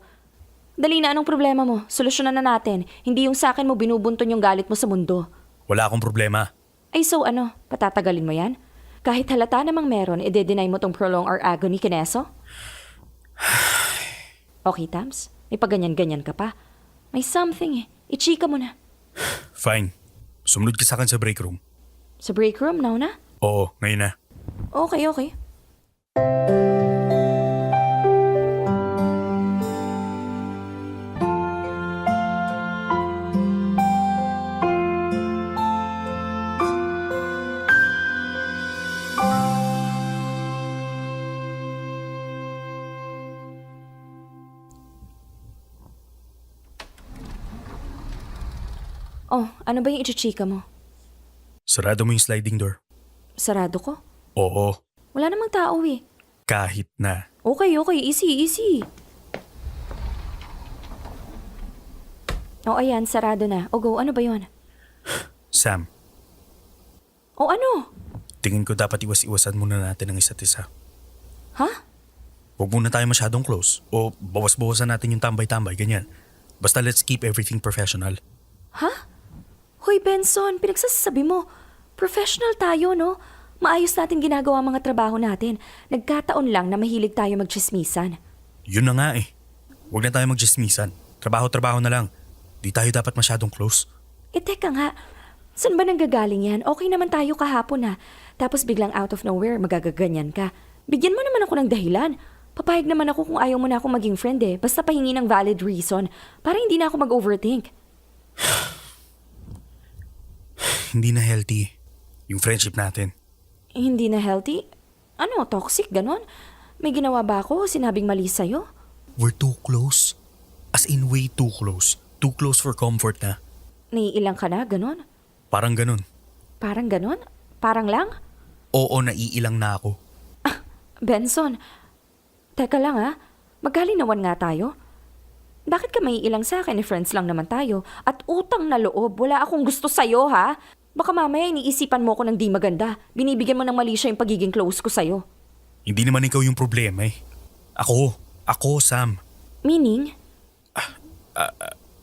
Dali na, anong problema mo? Solusyonan na natin. Hindi yung sa akin mo binubunton yung galit mo sa mundo. Wala akong problema. Ay so ano, patatagalin mo yan? Kahit halata namang meron, ide-deny mo tong prolong or agony kineso? Okay, Tams. May paganyan-ganyan ka pa. May something eh. Ichika mo na. Fine. Sumunod ka sa akin sa break room. Sa break room, now na? Oo, ngayon na. Okay. Oh, ano ba yung ichichika mo? Sarado mo yung sliding door. Sarado ko? Oo, Wala namang tao eh. kahit na. Okay. Easy. Oh, ayan, sarado na. O go, ano ba yun? Sam, O ano? tingin ko dapat iwas-iwasan muna natin ang isa't isa. Ha? Huwag muna tayo masyadong close. O bawas-bawasan natin yung tambay-tambay, ganyan. Basta let's keep everything professional. Ha? Hoy, Benson, pinagsasabi mo. Professional tayo, no? Maayos natin ginagawa ang mga trabaho natin. Nagkataon lang na mahilig tayo magchismisan. Yun na nga eh. Huwag na tayo magjismisan. Trabaho-trabaho na lang. Di tayo dapat masyadong close. Teka nga. Saan ba nanggagaling yan? Okay naman tayo kahapon ha. Tapos biglang out of nowhere, magagaganyan ka. Bigyan mo naman ako ng dahilan. Papayag naman ako kung ayaw mo na akong maging friend eh. Basta pahingi ng valid reason. Para hindi na ako mag-overthink. Hindi na healthy yung friendship natin. Hindi na healthy? Ano, toxic, ganon? May ginawa ba ako o sinabing mali sa'yo? We're too close. As in way too close. Too close for comfort na. Naiilang ka na, ganon? Parang ganun. Parang ganon? Parang lang? Oo, naiilang na ako. Benson, teka lang ha. Magkalinawan nga tayo. Bakit ka maiilang sa akin? Friends lang naman tayo. At utang na loob, wala akong gusto sa'yo ha. Baka mamaya iniisipan mo ko ng di maganda. Binibigyan mo ng mali siya yung pagiging close ko sa'yo. Hindi naman ikaw yung problema eh. Ako, Sam. Meaning?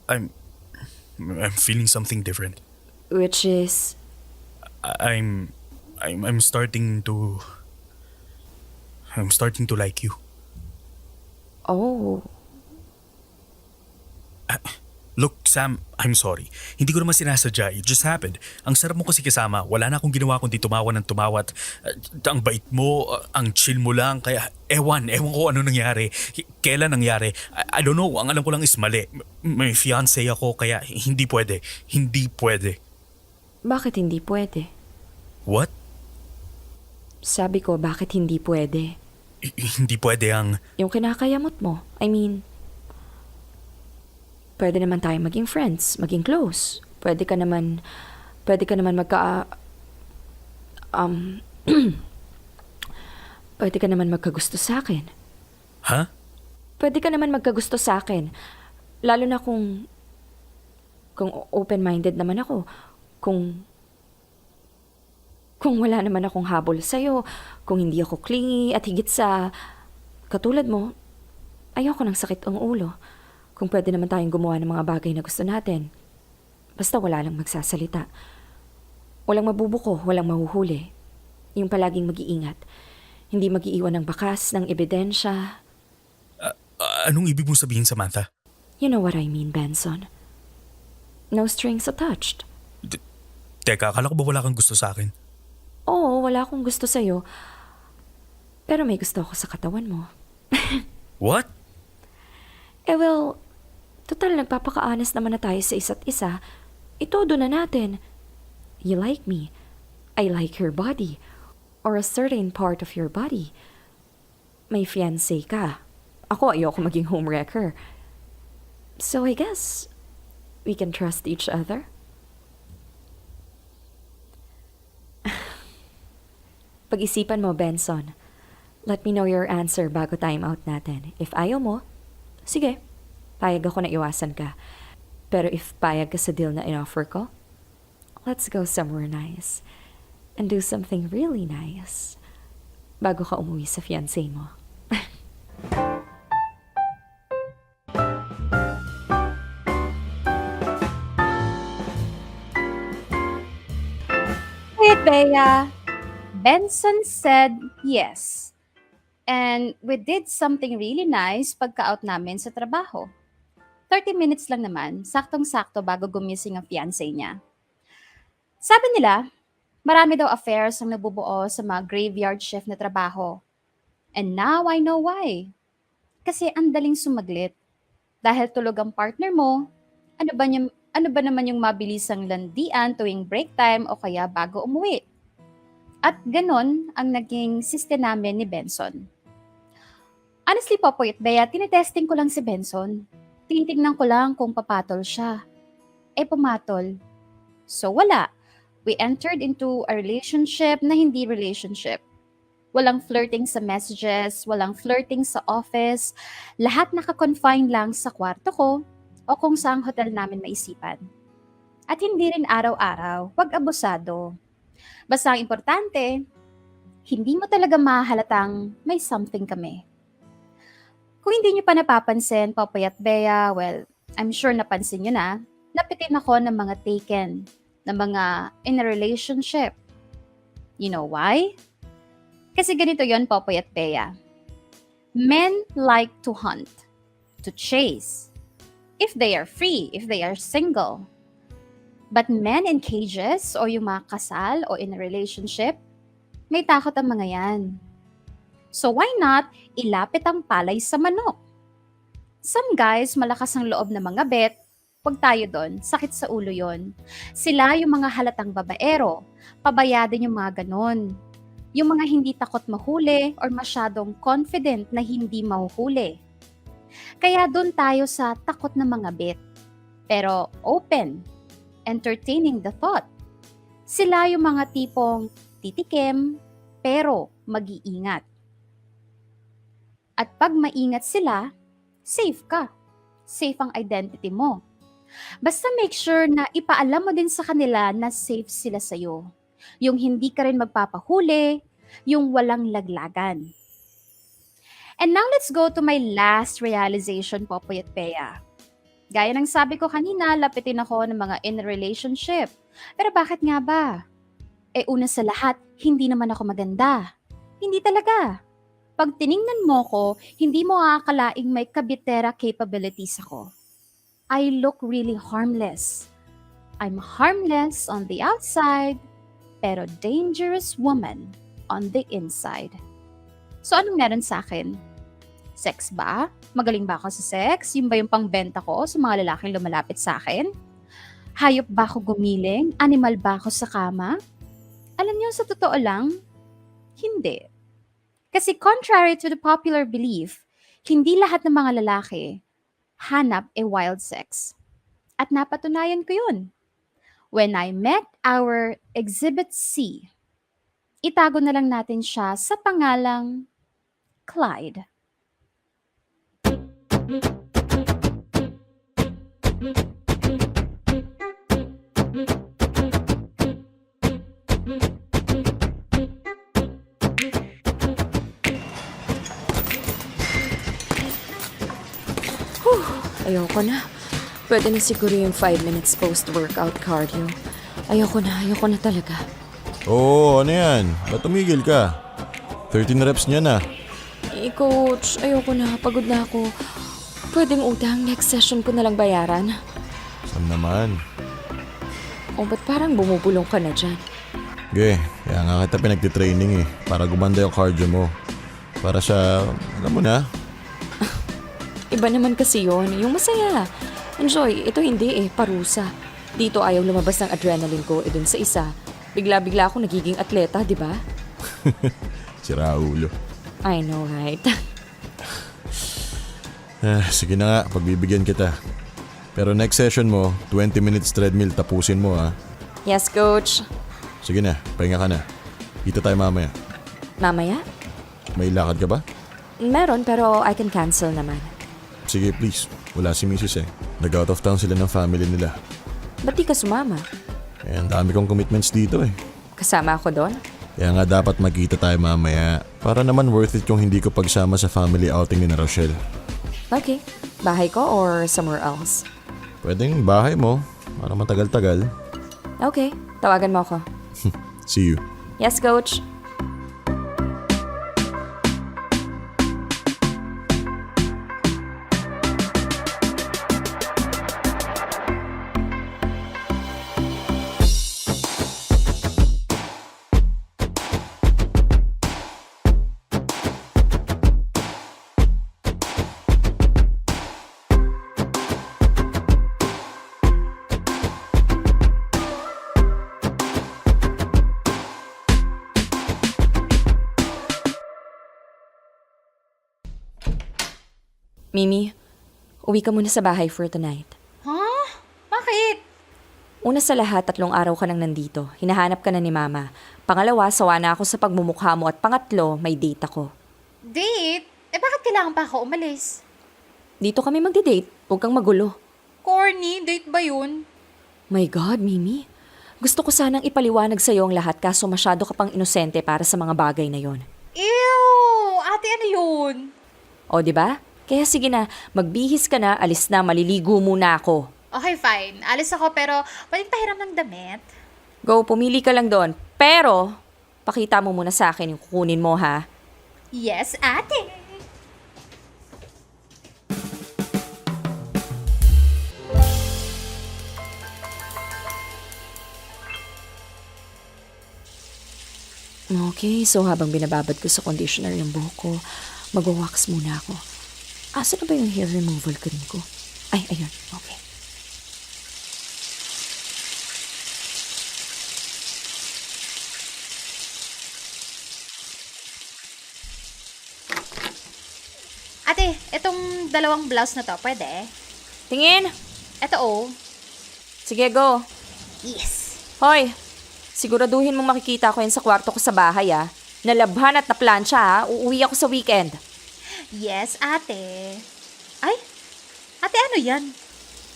I'm feeling something different. Which is, I'm starting to like you. oh, Look, Sam, I'm sorry. Hindi ko naman sinasadya. It just happened. Ang sarap mo kasi kasama. Wala na akong ginawa kundi tumawa ng tumawat. Ang bait mo, ang chill mo lang. Kaya ewan ko ano nangyari. Kailan nangyari. I don't know. Ang alam ko lang is mali. May fiancé ako kaya hindi pwede. Hindi pwede. bakit hindi pwede? What? Sabi ko, bakit hindi pwede? Hindi pwede ang... Yung kinakayamot mo. I mean, pwede naman tayo maging friends, maging close. Pwede ka naman pwede ka naman magkagusto sa akin. Ha? Pwede ka naman magkagusto sa akin. Lalo na kung open-minded naman ako. Kung wala naman akong habol sa'yo, kung hindi ako clingy, at higit sa, katulad mo, ayoko ng sakit ang ulo. Kung pwede naman tayong gumawa ng mga bagay na gusto natin. Basta wala lang magsasalita. Walang mabubuko, walang mahuhuli. Yung palaging mag-iingat. Hindi mag-iiwan ng bakas, ng ebidensya. Anong ibig mong sabihin, Samantha? You know what I mean, Benson. No strings attached. Teka, akala ko ba wala kang gusto sa akin? Oo, wala akong gusto sa'yo. Pero may gusto ako sa katawan mo. What? Well, total nagpapaka-honest naman na tayo sa isa't isa. Itodo na natin. You like me. I like your body. Or a certain part of your body. May fiancé ka. Ako ayoko maging homewrecker. So I guess we can trust each other. Pag-isipan mo, Benson. Let me know your answer bago time out natin. If ayaw mo, sige, payag ako na iwasan ka. Pero if payag ka sa deal na in-offer ko, let's go somewhere nice. And do something really nice. Bago ka umuwi sa fiancé mo. Wait, Bea. Benson said yes. And we did something really nice pagka-out namin sa trabaho. 30 minutes lang naman, saktong-sakto bago gumising ang fiancé niya. Sabi nila, marami daw affairs ang nabubuo sa mga graveyard shift na trabaho. And now I know why. Kasi ang daling sumaglit. Dahil tulog ang partner mo, ano ba naman yung mabilisang landian tuwing break time o kaya bago umuwi? At ganon ang naging system namin ni Benson. Honestly, Popoy at Bea, tinetesting ko lang si Benson. Tinitignan ko lang kung papatol siya. Pumatol. So wala. We entered into a relationship na hindi relationship. Walang flirting sa messages, walang flirting sa office. Lahat naka-confine lang sa kwarto ko o kung saang hotel namin maisipan. At hindi rin araw-araw, wag abusado. Basta ang importante, hindi mo talaga mahalatang may something kami. Kung hindi nyo pa napapansin, Popoy at Bea, well, I'm sure napansin nyo na, napitin ako ng mga taken, ng mga in a relationship. You know why? Kasi ganito yon, Popoy at Bea. Men like to hunt, to chase, if they are free, if they are single. But men in cages o yung mga kasal o in a relationship, may takot ang mga yan. So why not ilapit ang palay sa manok? Some guys malakas ang loob na mga bet, wag tayo doon, sakit sa ulo yon. Sila yung mga halatang babaero, pabayadin yung mga ganon. Yung mga hindi takot mahuli or masyadong confident na hindi mahuhuli. Kaya doon tayo sa takot na mga bet, pero open, entertaining the thought. Sila yung mga tipong titikim, pero mag-iingat. At pag maingat sila, safe ka. Safe ang identity mo. Basta make sure na ipaalam mo din sa kanila na safe sila sa'yo. Yung hindi ka rin magpapahuli, yung walang laglagan. And now let's go to my last realization, Popoy at Bea. Gaya ng sabi ko kanina, lapitin ako ng mga in a relationship Pero bakit nga ba? Una sa lahat, hindi naman ako maganda. Hindi talaga. Pag tiningnan mo ko, hindi mo aakalaing may kabitera capabilities ako. I look really harmless. I'm harmless on the outside, pero dangerous woman on the inside. So anong meron sa akin? Sex ba? Magaling ba ako sa sex? Yun ba yung pangbenta ko sa mga lalaking lumalapit sa akin? Hayop ba ako gumiling? Animal ba ako sa kama? Alam niyo, sa totoo lang, hindi. Kasi contrary to the popular belief, hindi lahat ng mga lalaki hanap wild sex. At napatunayan ko yun. When I met our Exhibit C, itago na lang natin siya sa pangalang Clyde. Ayoko na. Pwede na siguro yung 5 minutes post-workout cardio. Ayoko na talaga. Oo, ano yan? Ba't tumigil ka? 13 reps niya na. Coach, ayoko na. Pagod na ako. Pwedeng utang, next session ko na lang bayaran. Sam naman. O ba't parang bumubulong ka na dyan? Ge, kaya nga kita pinagtitraining eh. Para gumanda yung cardio mo. Para sa, alam mo na. Iba naman kasi yon, yung masaya. Enjoy, ito hindi parusa. Dito ayaw lumabas ng adrenaline ko, dun sa isa. Bigla-bigla ako nagiging atleta, di ba? Sira ulo. I know, right? Sige na nga, pagbibigyan kita. Pero next session mo, 20 minutes treadmill, tapusin mo ha. Yes, coach. Sige na, pahinga ka na. Kita tayo mamaya. Mamaya? May lakad ka ba? Meron, pero I can cancel naman. Sige please, wala si Mrs. Nag-out of town sila ng family nila. Ba't di ka sumama? Ang dami kong commitments dito eh. Kasama ako doon? Kaya nga dapat magkita tayo mamaya. Para naman worth it kung hindi ko pagsama sa family outing ni Rochelle. Okay. Bahay ko or somewhere else? Pwedeng bahay mo, para matagal-tagal. Okay. Tawagan mo ako. See you. Yes, coach. Mimi, uwi ka muna sa bahay for tonight. Huh? Bakit? Una sa lahat, 3 araw ka nang nandito. Hinahanap ka na ni Mama. Pangalawa, sawa na ako sa pagmumukha mo. At pangatlo, may date ako. Date? Bakit kailangan pa ako umalis? Dito kami magde-date. Huwag kang magulo. Corny, date ba yun? My God, Mimi. Gusto ko sanang ipaliwanag sa'yo ang lahat kaso masyado ka pang inosente para sa mga bagay na yon. Ew! Ate, ano yun? O, di ba? Kaya sige na, magbihis ka na, alis na, maliligo muna ako. Okay, fine. Alis ako pero pwedeng pahiram ng damit. Go, pumili ka lang doon. Pero, pakita mo muna sa akin yung kukunin mo, ha? Yes, ate! Okay, so habang binababad ko sa conditioner yung buhok ko, mag-wax muna ako. Asa na ba yung hair removal cream ko? Ay, ayun. Okay. Ate, itong 2 blouse na to, pwede? Tingin! Ito oh. Sige, go. Yes. Hoy, siguraduhin mong makikita ko yan sa kwarto ko sa bahay, ah. Nalabhan at naplansya, ha? Uuwi ako sa weekend. Yes, ate. Ay, ate, ano yan?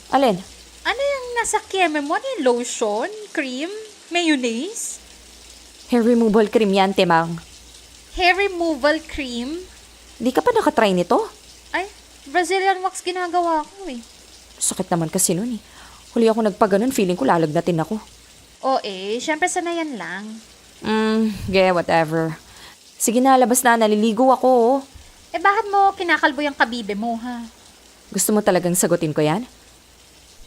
Alin? Ano yung nasa keme mo? Ano yung lotion? Cream? Mayonnaise? Hair removal cream yan, Timang. Hair removal cream? Di ka pa nakatry nito? Ay, Brazilian wax ginagawa ko eh. Sakit naman kasi nun, eh. Huli ako nagpaganon, feeling ko lalagnatin ako. O syempre sanayan lang. Whatever. Sige na, labas na. Naliligo ako, oh. Bakit mo kinakalbo yung kabibe mo, ha? Gusto mo talagang sagutin ko yan?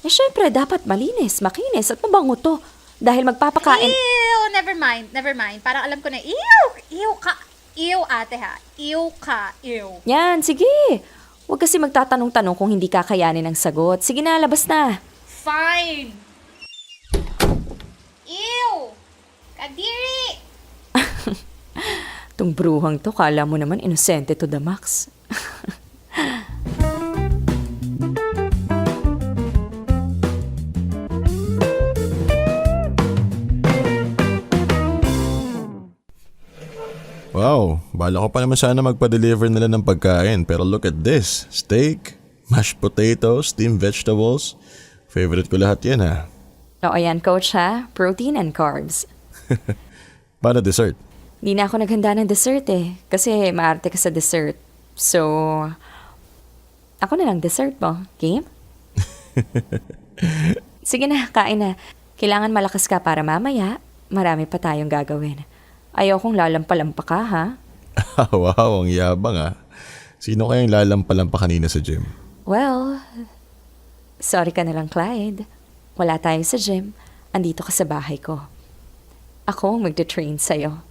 Syempre, dapat malinis, makinis, at mabango to. Dahil magpapakain... Ew! Never mind. Parang alam ko na, ew ka. Ew, ate, ha? Ew ka, ew. Yan, sige. Huwag kasi magtatanong-tanong kung hindi kakayanin ang sagot. Sige na, labas na. Fine! Ew! Kadiri! Tung bruhang to, kala mo naman inosente to the max. Wow, bala ko pa naman sana magpa-deliver nila ng pagkain. Pero look at this. Steak, mashed potatoes, steamed vegetables. Favorite ko lahat yan ha. O ayan, coach ha. Protein and carbs. Para dessert. Di na ako naghanda ng dessert eh. Kasi maarte ka sa dessert. So, ako na lang dessert mo. Game? Sige na, kain na. Kailangan malakas ka para mamaya. Marami pa tayong gagawin. Ayokong lalampa-lampa ka, ha? Wow, ang yabang ah. Sino kayang lalampa-lampa kanina sa gym? Well, sorry ka na lang, Clyde. Wala tayo sa gym. Andito ka sa bahay ko. Ako ang magte-train sa'yo.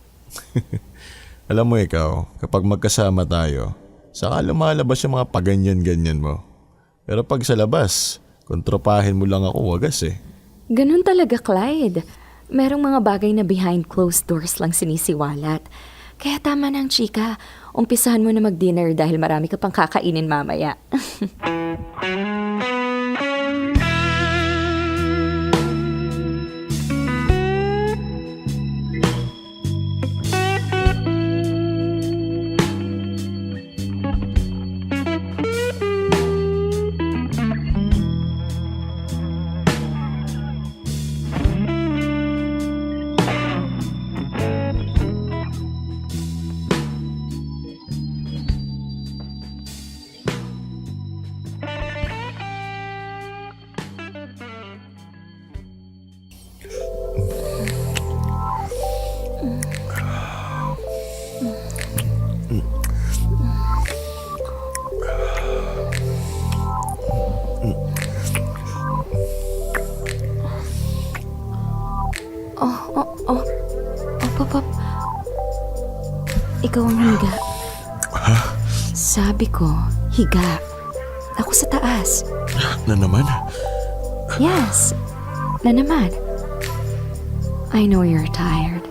Alam mo ikaw, kapag magkasama tayo, saka lumalabas yung mga paganyan-ganyan mo. Pero pag sa labas, kontropahin mo lang ako wagas eh. Ganun talaga, Clyde. Merong mga bagay na behind closed doors lang sinisiwalat. Kaya tama na ang chika. Umpisahan mo na mag-dinner dahil marami ka pang kakainin mamaya. Pop. Ikaw ang higa. Sabi ko, higa. Ako sa taas. Na naman? Yes, na naman. I know you're tired.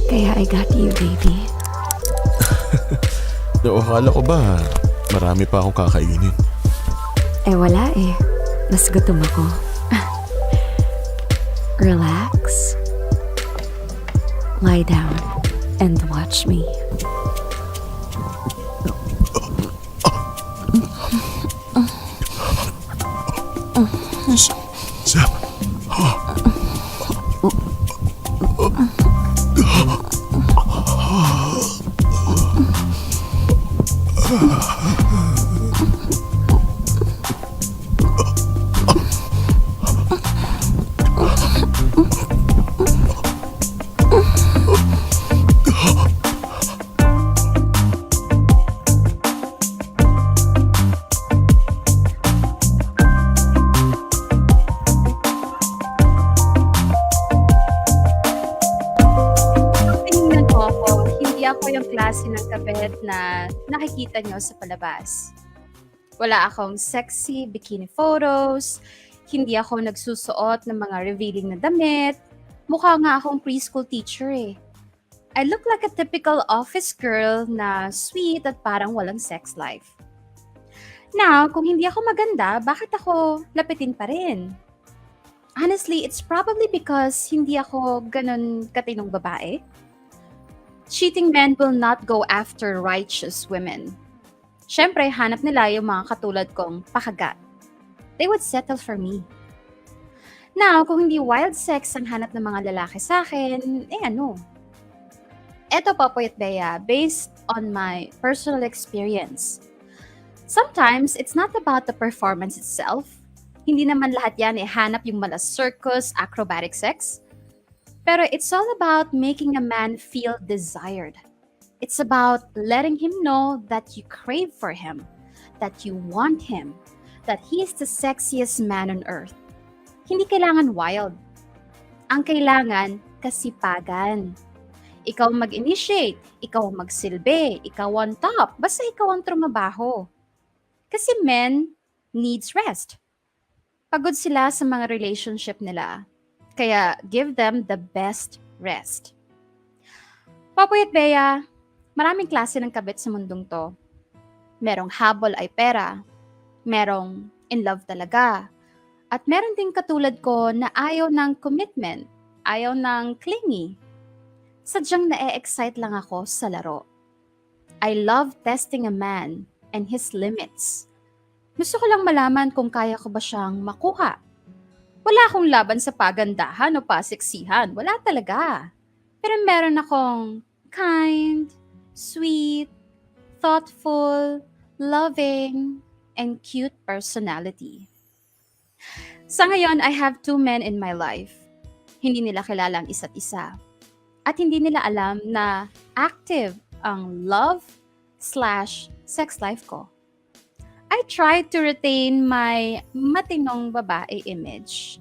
Kaya I got you, baby. Akala ko ba marami pa akong kakainin? Wala eh. Mas gutom ako. Relax. Lie down and watch me. Sam. Na nakikita nyo sa palabas. Wala akong sexy bikini photos, hindi ako nagsusuot ng mga revealing na damit, mukha nga akong preschool teacher eh. I look like a typical office girl na sweet at parang walang sex life. Now, kung hindi ako maganda, bakit ako lapitin pa rin? Honestly, it's probably because hindi ako ganun katinong babae. Cheating men will not go after righteous women. Siyempre, hanap nila yung mga katulad kong pakagat. They would settle for me. Now, kung hindi wild sex ang hanap ng mga lalaki sa akin, ano? Eto Popoy at Bea, based on my personal experience. Sometimes, it's not about the performance itself. Hindi naman lahat yan hanap yung mala circus, acrobatic sex. Pero it's all about making a man feel desired. It's about letting him know that you crave for him, that you want him, that he is the sexiest man on earth. Hindi kailangan wild. Ang kailangan, kasipagan. Ikaw ang mag-initiate, ikaw ang magsilbi, ikaw on top, basta ikaw ang trumabaho. Kasi men needs rest. Pagod sila sa mga relationship nila. Kaya give them the best rest. Popoy at Bea, maraming klase ng kabit sa mundong to. Merong habol ay pera, merong in love talaga, at meron ding katulad ko na ayaw ng commitment, ayaw ng clingy. Sadyang na-excite lang ako sa laro. I love testing a man and his limits. Gusto ko lang malaman kung kaya ko ba siyang makuha. Wala akong laban sa pagandahan o paseksihan. Wala talaga. Pero meron akong kind, sweet, thoughtful, loving, and cute personality. Sa ngayon, I have 2 men in my life. Hindi nila kilala ang isa't isa. At hindi nila alam na active ang love/sex life ko. I tried to retain my matinong babae image.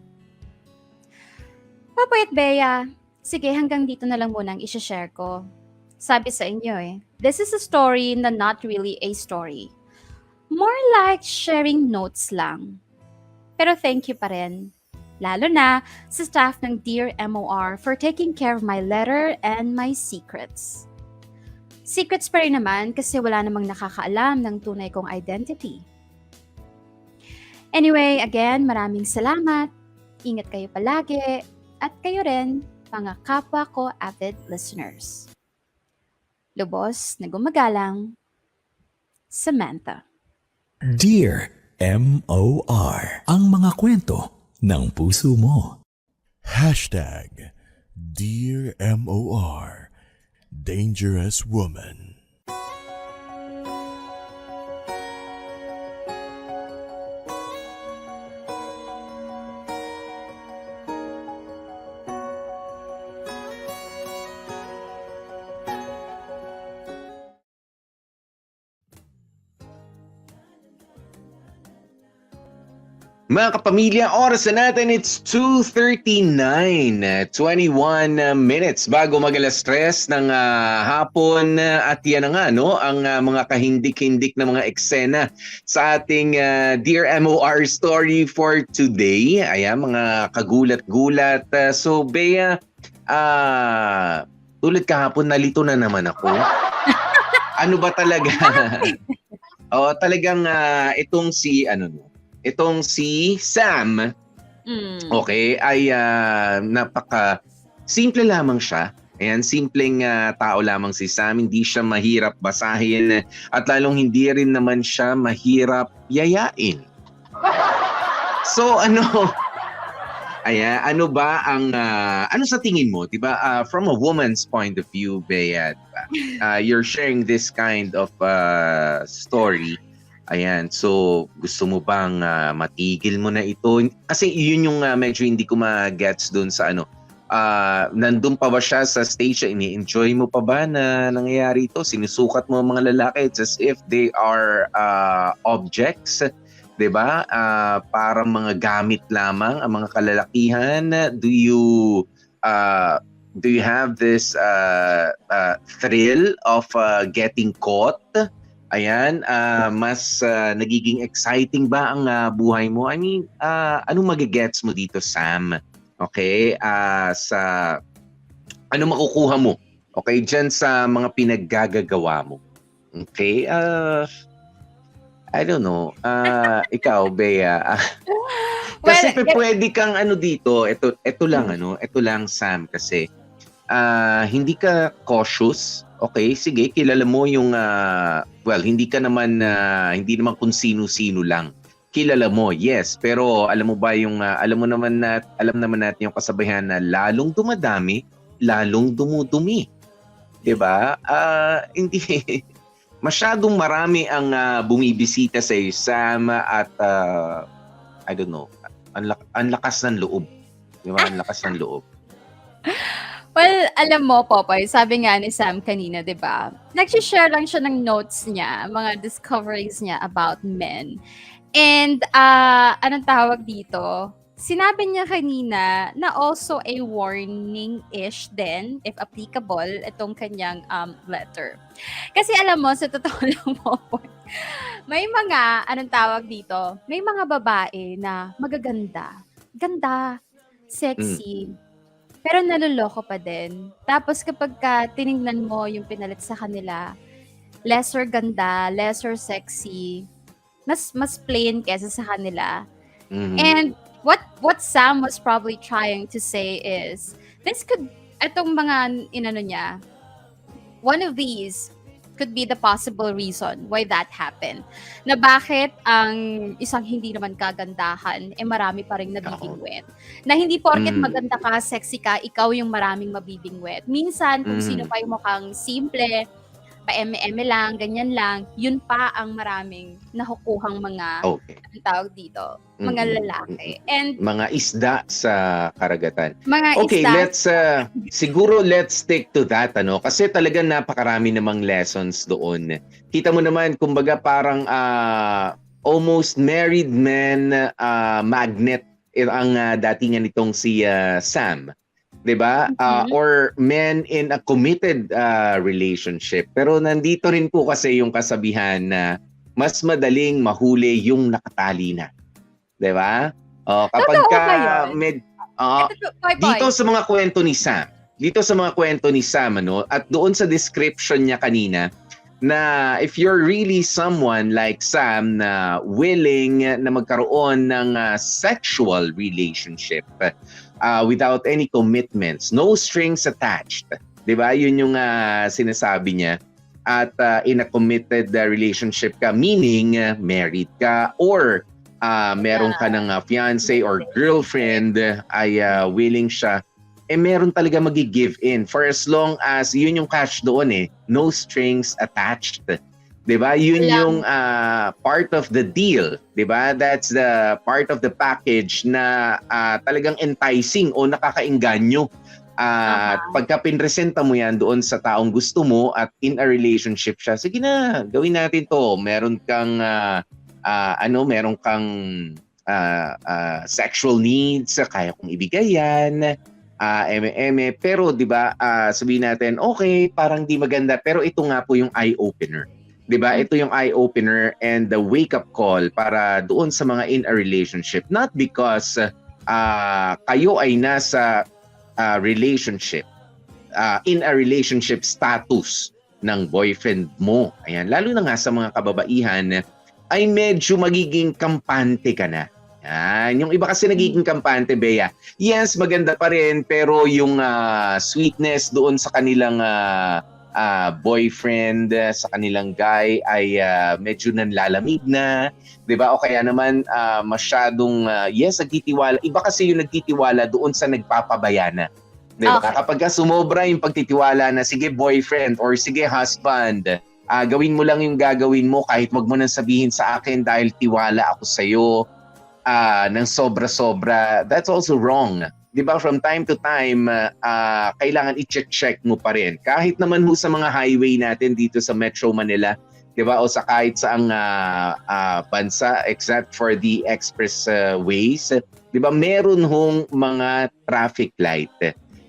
Popoy at Bea, sige hanggang dito na lang muna ang isha-share ko. Sabi sa inyo this is a story na not really a story. More like sharing notes lang. Pero thank you pa rin. Lalo na sa staff ng Dear MOR for taking care of my letter and my secrets. Secrets pa rin naman kasi wala namang nakakaalam ng tunay kong identity. Anyway, again, maraming salamat. Ingat kayo palagi. At kayo rin, mga kapwa ko avid listeners. Lubos na gumagalang, Samantha. Dear MOR, ang mga kwento ng puso mo. Dear MOR, Dangerous Woman. Mga kapamilya, oras na natin, it's 2:39, 21 minutes bago mag-alas 3 ng hapon at yan na nga, no, ang mga kahindik-hindik na mga eksena sa ating Dear MOR story for today. Ayan, mga kagulat-gulat. So, Bea, tulad kahapon, nalito na naman ako. Ano ba talaga? Talagang itong si Sam, okay, ay napaka simple lamang siya. Ayan, simpleng tao lamang si Sam. Hindi siya mahirap basahin at lalong hindi rin naman siya mahirap yayain. So ano ba ang ano sa tingin mo, 'di ba? From a woman's point of view, Bea, you're sharing this kind of story. Ayan, so gusto mo bang matigil mo na ito? Kasi yun yung medyo hindi ko ma-gets dun sa nandun pa ba siya sa stage na ini-enjoy mo pa ba na nangyayari ito? Sinusukat mo ang mga lalaki, it's as if they are objects, 'di ba? Parang mga gamit lamang ang mga kalalakihan. Do you have this thrill of getting caught? Ayan, mas nagiging exciting ba ang buhay mo? I mean, anong magigets mo dito, Sam? Okay, ano makukuha mo? Okay, dyan sa mga pinaggagawa mo. Okay, I don't know. Ikaw, Bea. Kasi pwede kang dito, ito lang, Sam, kasi hindi ka cautious. Okay, sige, kilala mo yung hindi naman kung sino-sino lang. Kilala mo, yes, pero alam mo ba yung alam naman natin yung kasabihan na lalong dumadami, lalong dumudumi. 'Di ba? Hindi masyadong marami ang bumibisita sa Sam at I don't know, ang lakas ng loob. 'Di ba? Ang lakas ng loob. Well, alam mo, Popoy, sabi nga ni Sam kanina, di ba? Nag-share lang siya ng notes niya, mga discoveries niya about men. And, anong tawag dito? Sinabi niya kanina na also a warning-ish din, if applicable, itong kanyang letter. Kasi alam mo, sa totoo lang, Popoy, may mga, anong tawag dito? May mga babae na magaganda. Ganda, sexy, pero naloloko pa din. Tapos kapag tiningnan mo yung pinalit sa kanila, lesser ganda, lesser sexy, mas plain kesa sa kanila. And what Sam was probably trying to say is, itong mga inano niya, one of these could be the possible reason why that happened. Na bakit ang isang hindi naman kagandahan, marami pa rin nabibingwit. Na hindi porket maganda ka, sexy ka, ikaw yung maraming mabibingwit. Minsan, kung sino pa yung mukhang simple, pa-eme-eme lang, ganyan lang, yun pa ang maraming nakukuhang mga, ang tawag dito, mga lalaki. And mga isda sa karagatan. Mga Okay, isda. let's stick to that, ano? Kasi talagang napakarami namang lessons doon. Kita mo naman, kumbaga parang almost married men magnet ang datingan nitong si Sam. 'Di ba? Or men in a committed relationship. Pero nandito rin po kasi yung kasabihan na mas madaling mahuli yung nakatali na. 'Di ba? Kapag Totoo ka ba yun? dito sa mga kwento ni Sam, ano, at doon sa description niya kanina, na if you're really someone like Sam na willing na magkaroon ng sexual relationship without any commitments, no strings attached, 'di ba? Yun yung sinasabi niya. At in a committed relationship ka, meaning married ka or meron ka ng fiancé or girlfriend, ay willing siya, meron talaga magi-give in for as long as yun yung catch doon no strings attached. 'Di ba? Yun yung part of the deal, 'di ba? That's the part of the package na talagang enticing o nakakaengganyo. Pagka pinresenta mo yan doon sa taong gusto mo at in a relationship siya, sige na, gawin natin 'to. Meron kang sexual needs, kaya kong ibigay yan. Pero 'di ba, sabihin natin, okay, parang di maganda, pero ito nga po yung eye opener. 'Di ba? Ito yung eye opener and the wake up call para doon sa mga in a relationship, not because kayo ay nasa relationship, in a relationship status ng boyfriend mo. Ayan, lalo na nga sa mga kababaihan ay medyo magiging kampante ka na. Yan. Yung iba kasi nagiging kampante, Bea. Yes, maganda pa rin, pero yung sweetness doon sa kanilang boyfriend, sa kanilang guy ay medyo nanlalamig na, 'di ba? O kaya naman masyadong nagtitiwala. Iba kasi yung nagtitiwala doon sa nagpapabayana. 'Di ba? Okay. Kapag sumobra yung pagtitiwala na sige boyfriend or sige husband, gawin mo lang yung gagawin mo kahit wag mo nang sabihin sa akin dahil tiwala ako sa iyo ng sobra-sobra. That's also wrong. 'Di ba? From time to time, kailangan i-check mo pa rin. Kahit naman ho sa mga highway natin dito sa Metro Manila, 'di ba? O sa kahit saang bansa except for the expressways, 'di ba? Meron hong mga traffic light.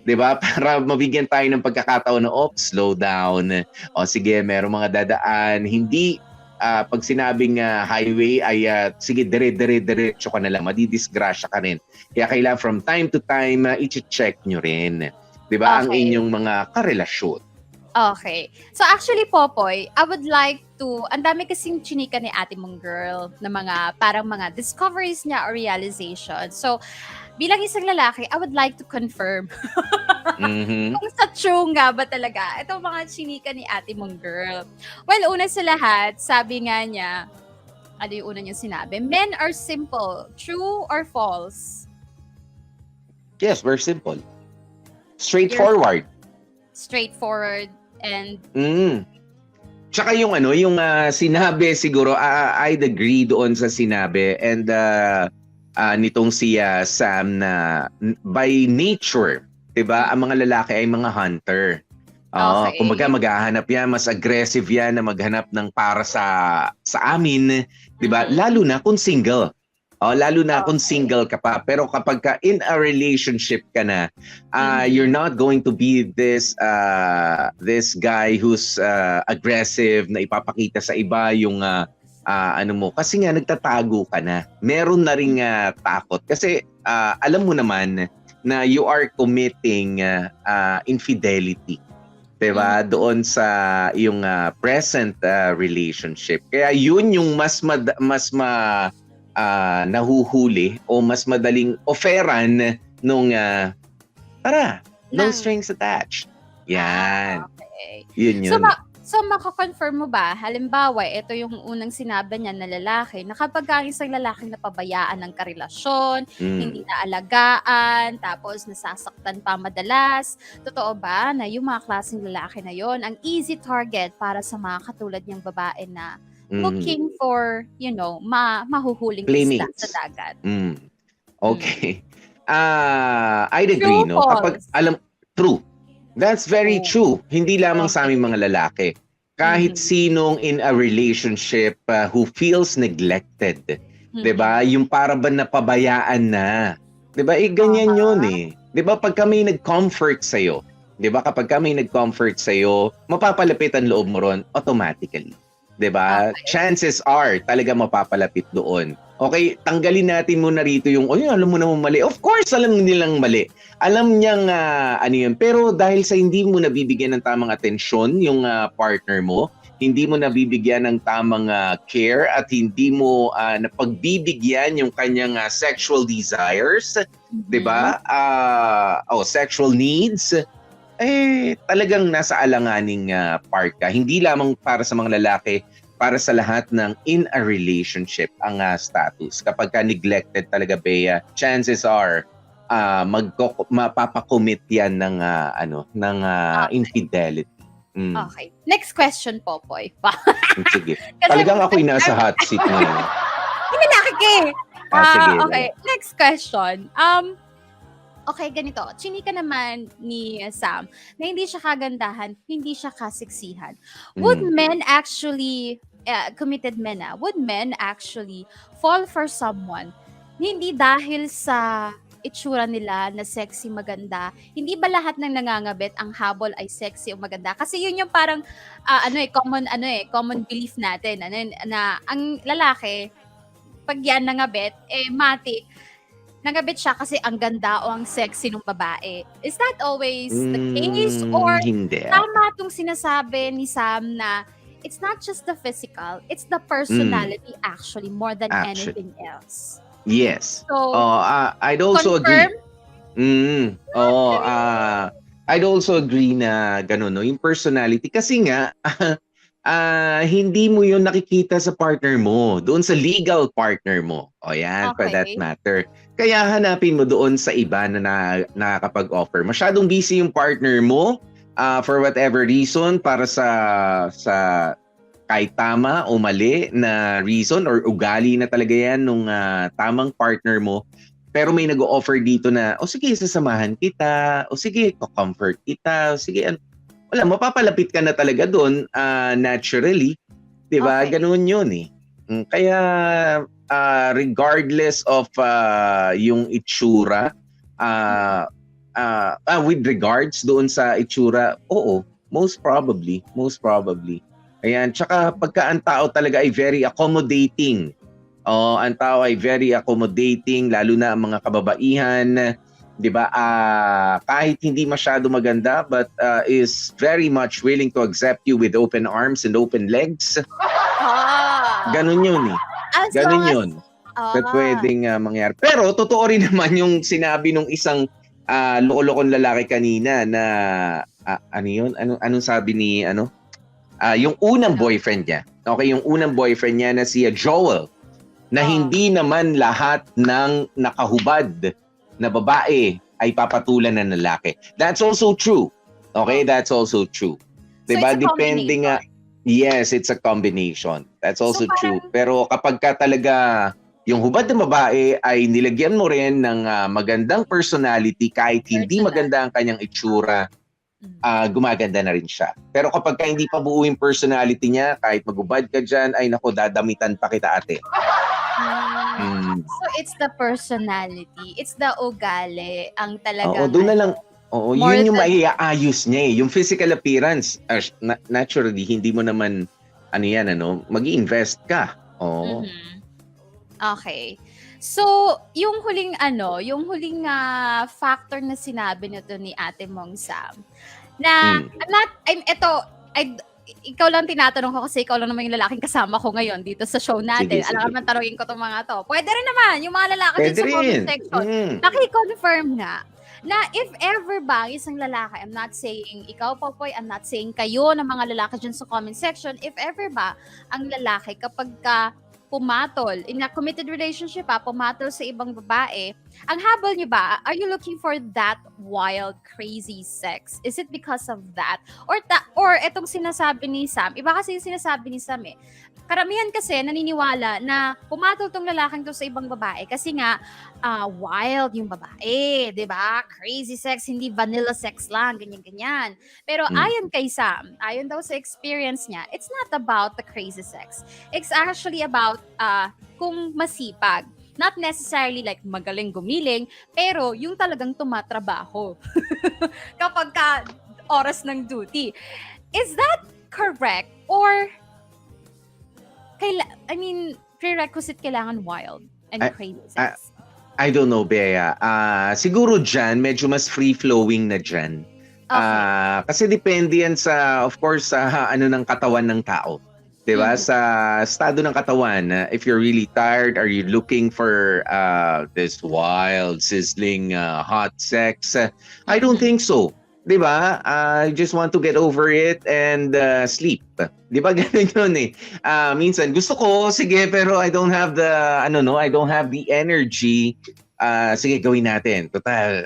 'Di ba? Para mabigyan tayo ng pagkakataon na slow down. O sige, meron mga dadaan, hindi pag sinabing highway ay sige dire-diretso ka na lang, madidisgrasya ka rin. Kaya kailangan from time to time i-check nyo rin. 'Di ba? Ang Okay. inyong mga karelasyon. Okay. So actually, Popoy, I would like to, ang dami kasing chinika ni ate mong girl na mga, parang mga discoveries niya or realization. So, bilang isang lalaki, I would like to confirm kung sa true nga ba talaga itong mga chinika ni ate mong girl. Well, una sa lahat, sabi nga niya, ano yung una niyang sinabi? Men are simple. True or false? Yes, very simple. Straightforward. Straightforward and Tsaka yung sinabi siguro, I'd agree doon sa sinabi and nitong si Sam na by nature, 'Diba? Ang mga lalaki ay mga hunter. Oo, Okay. kumbaga maghahanap yan, mas aggressive yan na maghanap ng para sa amin, 'di ba? Lalo na kung single. Oh, lalo na kung single ka pa. Pero kapag ka in a relationship ka na, you're not going to be this guy who's aggressive na ipapakita sa iba yung ano mo. Kasi nga nagtatago ka na. Meron na ring takot. Kasi alam mo naman na you are committing infidelity. Diba? Doon sa yung present relationship. Kaya yun yung mas nahuhuli o mas madaling offeran nung no strings attached. Yan. Okay. Yun So, yun. so mako-confirm mo ba, halimbawa, ito yung unang sinabi niya na lalaki, na kapag ang isang lalaking napabayaan ng karelasyon, hindi naalagaan, tapos nasasaktan pa madalas, totoo ba na yung mga klaseng lalaki na yon ang easy target para sa mga katulad niyang babae na looking for, mahuhuling isda Playmates. sa dagat? Okay. I'd agree, True, no? Kapag false? true. That's very true. Hindi lamang sa aming mga lalaki. Kahit sinong in a relationship who feels neglected. 'Di ba? Yung para ba napabayaan na. 'Di ba? Ganyan yun eh. 'Di ba? Pag kami nag-comfort sa'yo, 'di ba? Kapag kami nag-comfort sa'yo, mapapalapit ang loob mo ron automatically. 'Di ba? Chances are talaga mapapalapit doon. Okay, tanggalin natin muna rito yung, alam mo naman mali. Of course, alam nilang mali. Alam niyang ano yun. Pero dahil sa hindi mo nabibigyan ng tamang atensyon yung partner mo, hindi mo nabibigyan ng tamang care at hindi mo napagbibigyan yung kanyang sexual desires, 'di ba? Sexual needs, talagang nasa alanganing part ka. Hindi lamang para sa mga lalaki, para sa lahat ng in a relationship ang status. Kapag ka neglected talaga, Bea, chances are mapapakommit yan ng infidelity. Okay. Next question, Popoy. Sige. Talagang ako'y nasa hot seat ngayon. Hindi nakiki. Sige. Okay. Next question. Okay, ganito. Chinika naman ni Sam na hindi siya kagandahan, hindi siya kasiksihan. Would men actually, committed men would men actually fall for someone hindi dahil sa itsura nila na sexy, maganda? Hindi ba lahat ng nangangabit ang habol ay sexy o maganda? Kasi yun yung parang common belief natin na ang lalaki pag yan nangabit, matik nangabit siya kasi ang ganda o ang sexy ng babae. Is that always the case? Or Hindi. tama itong sinasabi ni Sam na it's not just the physical, it's the personality actually more than anything else. Yes. So, I'd also confirm? agree. I'd also agree na gano'n, no? Yung personality. Kasi nga, hindi mo yun nakikita sa partner mo. Doon sa legal partner mo. O yan, for that matter. Kaya hanapin mo doon sa iba na nakakapag-offer. Masyadong busy yung partner mo for whatever reason, para sa kahit tama o mali na reason or ugali na talaga yan nung tamang partner mo. Pero may nag-o-offer dito na, sige, sasamahan kita, sige, comfort kita, sige, wala, mapapalapit ka na talaga doon naturally. Diba? Ganun yun eh. Kaya regardless of yung itsura, with regards doon sa itsura, oo, most probably. Ayan, tsaka pagka ang tao talaga ay very accommodating. Ang tao ay very accommodating, lalo na ang mga kababaihan, 'di ba? Kahit hindi masyado maganda, but is very much willing to accept you with open arms and open legs. Ganun yun eh. Ganun yun. Na pwedeng mangyari. Pero totoo rin naman yung sinabi nung isang loko-lokong lalaki kanina na ano yun? Anong sabi ni yung unang boyfriend niya. Okay, yung unang boyfriend niya na si Joel, na hindi naman lahat ng nakahubad na babae ay papatulan ng lalaki. That's also true. Okay, that's also true. Diba? Depende nga. Yes, it's a combination. That's also true. Pero kapag ka talaga yung hubad na babae ay nilagyan mo rin ng magandang personality kahit hindi maganda ang kanyang itsura, gumaganda na rin siya. Pero kapag hindi pa buo yung personality niya, kahit magubad ka dyan, ay nako, dadamitan pa kita, ate. So it's the personality, it's the ugali ang talagang Oo, doon na lang. Oo, more yun yung than- maiaayos niya eh. Yung physical appearance, naturally, hindi mo naman, mag-i-invest ka. Oo. Okay. So, yung huling factor na sinabi nito ni Ate Mong Sam, na ikaw lang tinatanong ko kasi ikaw lang naman yung lalaking kasama ko ngayon dito sa show natin. Sige, Alam sige. naman tanongin ko itong mga to. Pwede rin naman, yung mga lalaki dyan Pwede sa comment rin. section. Naki-confirm nga na if ever ba isang lalaki, I'm not saying ikaw, Popoy, I'm not saying kayo na mga lalaki dyan sa comment section, if ever ba ang lalaki kapag ka pumatol, in a committed relationship pumatol sa ibang babae, ang habol niyo ba, are you looking for that wild, crazy sex? Is it because of that? Or etong sinasabi ni Sam, iba kasi yung sinasabi ni Sam eh. Karamihan kasi naniniwala na pumatol tong lalaking to sa ibang babae kasi nga wild yung babae, 'di ba? Crazy sex, hindi vanilla sex lang, ganyan-ganyan. Pero ayon kay Sam, ayon daw sa experience niya, it's not about the crazy sex. It's actually about kung masipag. Not necessarily like magaling gumiling, pero yung talagang tumatrabaho kapag ka oras ng duty. Is that correct? Or prerequisite kailangan wild and crazy sex? I don't know, Bea. Siguro dyan, medyo mas free-flowing na dyan. Kasi depende yan sa, of course, sa ng katawan ng tao. Diba? Sa estado ng katawan, if you're really tired, are you looking for this wild, sizzling, hot sex? I don't think so. Diba? I just want to get over it and sleep. Diba? Ganun yun eh. Minsan, gusto ko, sige, pero I don't have the, I don't have the energy. Sige, gawin natin. Total,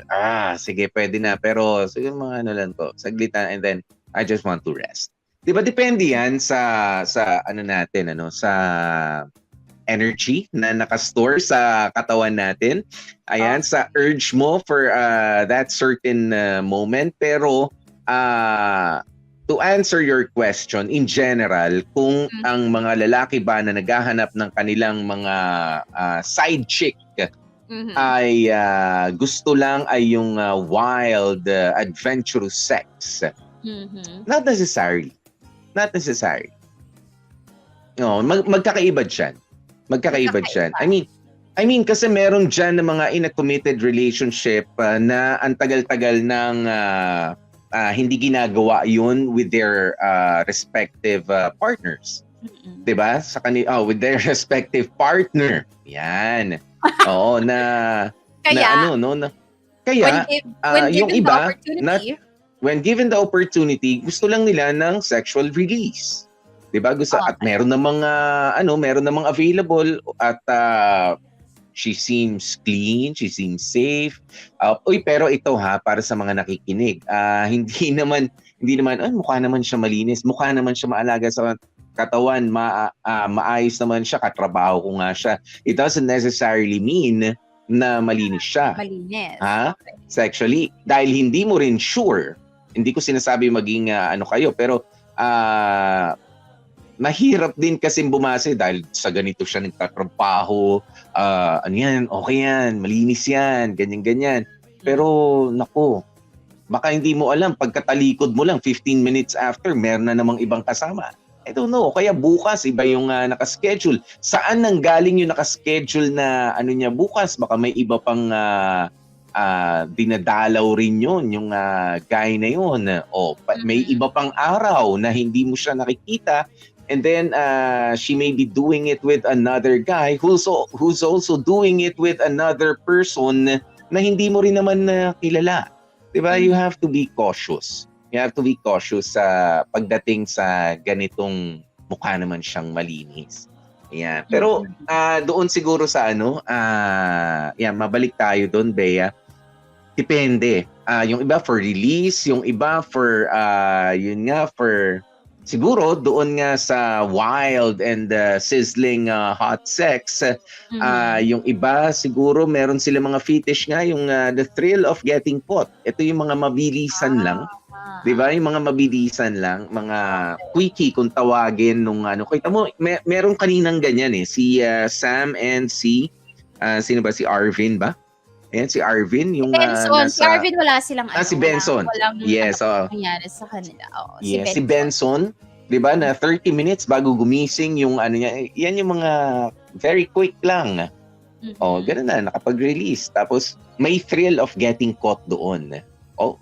sige, pwede na. Pero, sige, mga lang to. Saglit na, and then, I just want to rest. Diba, depende yan sa natin, sa energy na nakastore sa katawan natin. Ayan, sa urge mo for that certain moment. Pero, to answer your question, in general, kung ang mga lalaki ba na naghahanap ng kanilang mga side chick ay gusto lang ay yung wild, adventurous sex. Not necessarily. Not necessary. No, magkakaiba dyan. Magkakaiba dyan. I mean, kasi meron dyan na mga in a committed relationship na ang tagal-tagal ng hindi ginagawa yun with their respective partners. Diba? With their respective partner. Yan. Oo, Kaya, yung iba, when given the opportunity, gusto lang nila ng sexual release. 'Di ba? Gusto at meron namang available at she seems clean, she seems safe. Pero ito para sa mga nakikinig. Hindi naman mukha naman siya malinis, mukha naman siya maalaga sa katawan, maayos naman siya, katrabaho ko nga siya. It doesn't necessarily mean na malinis siya. Malinis. Sexually, dahil hindi mo rin sure. Hindi ko sinasabi maging kayo, pero mahirap din kasi bumase dahil sa ganito siya nagtatrabaho, okay yan, malinis yan, ganyan-ganyan. Pero nako, baka hindi mo alam, pagkatalikod mo lang, 15 minutes after, meron na namang ibang kasama. I don't know, kaya bukas, iba yung nakaschedule. Saan nanggaling yung nakaschedule na niya bukas? Baka may iba pang dinadalaw rin yun, yung guy na yun. May iba pang araw na hindi mo siya nakikita. And then, she may be doing it with another guy who's also doing it with another person na hindi mo rin naman kilala. Diba? You have to be cautious. You have to be cautious sa pagdating sa ganitong mukha naman siyang malinis. Ayan. Pero doon siguro sa mabalik tayo doon, Bea. Depende. Yung iba for release, yung iba for siguro doon nga sa wild and sizzling hot sex, yung iba siguro meron sila mga fetish nga yung the thrill of getting caught. Ito yung mga mabilisan lang. 'Di ba? Yung mga mabilisan lang, mga quickie kung tawagin nung ano. Kita mo, meron kaninang ganyan si Sam and sino ba, si Arvin ba? Ayan, si Arvin, yung Benson. Si Arvin wala silang si Benson. Walang Yes, nangyari sa kanila. Si Benson, 'di ba, na 30 minutes bago gumising yung ano niya. Yan yung mga very quick lang. Ganun na, nakapag-release. Tapos may thrill of getting caught doon.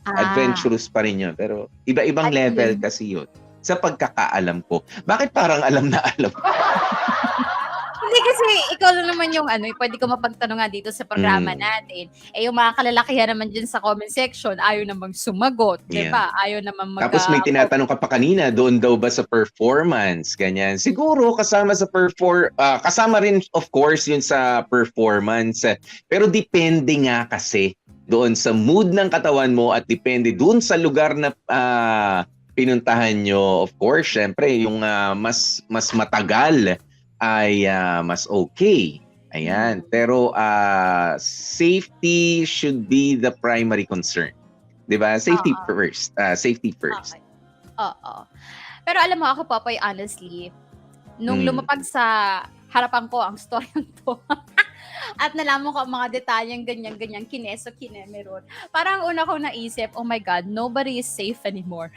Adventurous pa rin yun. Pero iba-ibang level kasi yun. Sa pagkakaalam ko. Bakit parang alam na alam? Hindi kasi ikaw lang naman yung pwede ko mapagtanungan dito sa programa natin. Yung mga kalalakihan naman dyan sa comment section, ayaw namang sumagot, di ba? Ayaw naman Tapos may tinatanong ka pa kanina, doon daw ba sa performance? Ganyan. Siguro kasama sa kasama rin of course yun sa performance. Pero depende nga kasi doon sa mood ng katawan mo at depende doon sa lugar na pinuntahan nyo. Of course, syempre, yung mas matagal ay mas okay. Ayan. Pero safety should be the primary concern. 'Di ba? Safety first. Safety first. Okay. Oo. Pero alam mo ako, Popoy, honestly, nung lumapag sa harapan ko ang storyang to, at nalaman ko ang mga detalyeng ganyan-ganyan, kineso-kinemeron, parang una ko naisip, oh my God, nobody is safe anymore.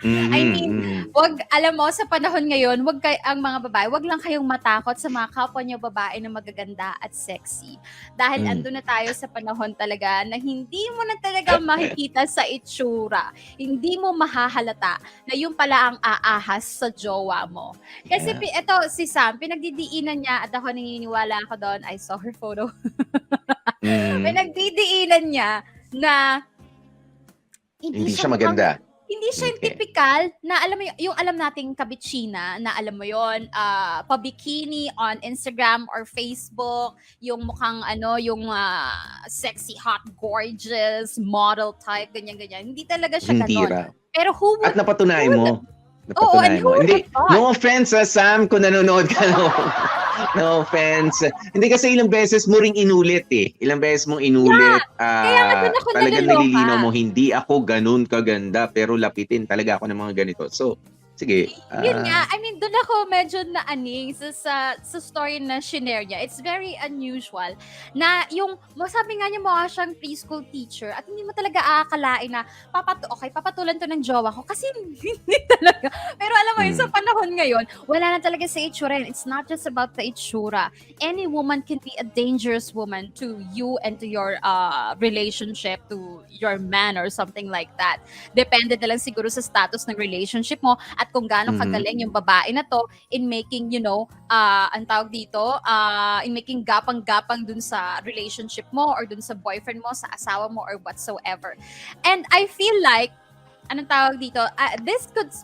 I mean, alam mo, sa panahon ngayon, ang mga babae, wag lang kayong matakot sa mga kapwa nyo babae na magaganda at sexy. Dahil andun na tayo sa panahon talaga na hindi mo na talaga makikita sa itsura. Hindi mo mahahalata na yung pala ang aahas sa jowa mo. Kasi ito, si Sam, pinagdidiinan niya at ako naniniwala ako doon, I saw her photo. Pinagdidiinan niya na hindi siya maganda. Hindi siya yung typical na alam mo yung alam nating kabitsina na alam mo yon, pa-bikini on Instagram or Facebook, yung mukhang yung sexy, hot, gorgeous, model type, ganyan-ganyan. Hindi talaga siya gano'n. Pero At napatunayan mo. Oo, and who would have thought? No offense Sam, kung nanonood ka. No offense. Hindi kasi ilang beses mo ring inulit Ilang beses mong inulit. Kaya nga doon ako talagang naloloka. nililinaw mo, hindi ako ganun kaganda, pero lapitin talaga ako ng mga ganito. So, sige. Yun nga, I mean, doon ako medyo naaning sa story na shinare niya. It's very unusual na yung, sabi nga niya mukha siyang preschool teacher at hindi mo talaga aakalain na papatulan to ng jowa ko kasi hindi talaga. Pero alam mo yun, sa panahon ngayon, wala na talaga sa itsura. It's not just about the itsura. Any woman can be a dangerous woman to you and to your relationship, to your man or something like that. Depende na lang siguro sa status ng relationship mo at kung gaano kagaling yung babae na to in making, ang tawag dito, in making gapang-gapang dun sa relationship mo or dun sa boyfriend mo, sa asawa mo or whatsoever. And I feel like, anong tawag dito,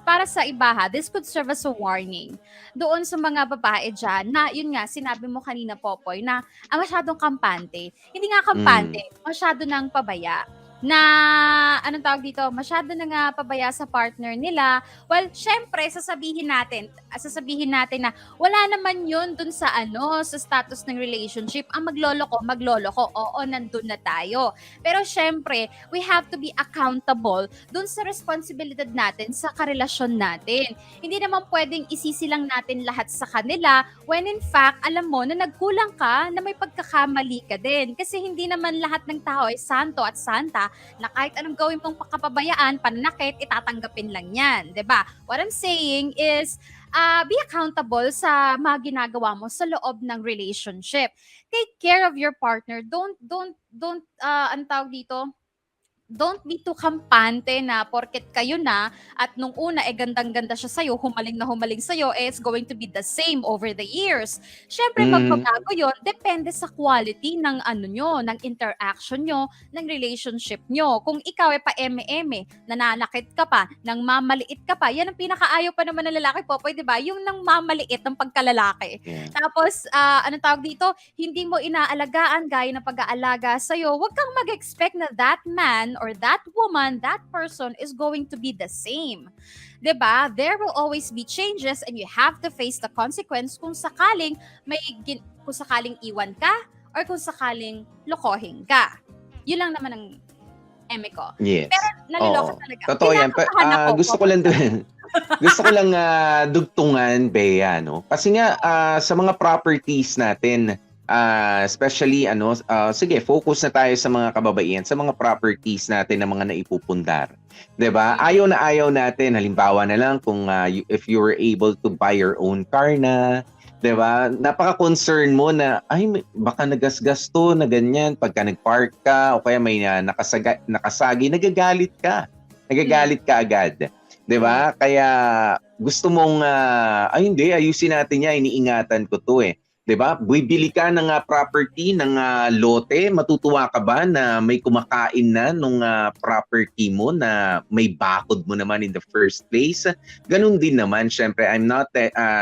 para sa iba this could serve as a warning doon sa mga babae dyan na, yun nga, sinabi mo kanina, Popoy, na masyadong kampante. Hindi nga kampante, masyado nang pabaya. Na, anong tawag dito, masyado na nga pabaya sa partner nila. Well, syempre, sasabihin natin na wala naman yun dun sa sa status ng relationship. Ang maglolo ko, oo, nandun na tayo. Pero syempre, we have to be accountable dun sa responsibilidad natin sa karelasyon natin. Hindi naman pwedeng isisilang natin lahat sa kanila when in fact, alam mo na nagkulang ka, na may pagkakamali ka din. Kasi hindi naman lahat ng tao ay santo at santa na kahit anong gawin mong kapabayaan, pananakit, itatanggapin lang yan. 'Di ba? What I'm saying is, be accountable sa mga ginagawa mo sa loob ng relationship. Take care of your partner. Don't ang tawag dito, don't be too kampante na porket kayo na at nung una gandang-ganda siya sa'yo, humaling na humaling sa'yo, it's going to be the same over the years. Syempre, magbabago yun, depende sa quality ng ng interaction nyo, ng relationship nyo. Kung ikaw ay pa-eme-eme, nananakit ka pa, nang mamaliit ka pa, yan ang pinakaayaw pa naman ng lalaki, Popoy, di ba? Yung nang mamaliit ng pagkalalaki. Yeah. Tapos, anong tawag dito? Hindi mo inaalagaan gaya ng pag-aalaga sa'yo. Huwag kang mag-expect na that man or that woman, that person is going to be the same. 'Di ba? There will always be changes and you have to face the consequence kung sakaling kung sakaling iwan ka or kung sakaling lokohin ka. Yun lang naman ang eme ko. Yes. Pero naliloko Oo. talaga. Totoo yan. Pinapatahan ako. Gusto ko lang dugtungan, Bea, no? Kasi nga, sa mga properties natin, especially, sige, focus na tayo sa mga kababaihan, sa mga properties natin na mga naipupundar. 'Di ba? Ayaw na ayaw natin. Halimbawa na lang kung if you were able to buy your own car na, 'di ba? Napaka-concern mo na baka nagasgas to na ganyan pagka nag-park ka o kaya may nakasagi, nagagalit ka. Nagagalit ka agad. 'Di ba? Kaya gusto mong hindi, ayusin natin 'yan, iniingatan ko 'to eh. 'Di ba? Bibili ka ng property, ng lote, matutuwa ka ba na may kumakain na nung property mo na may bakod mo naman in the first place? Ganun din naman, syempre, I'm not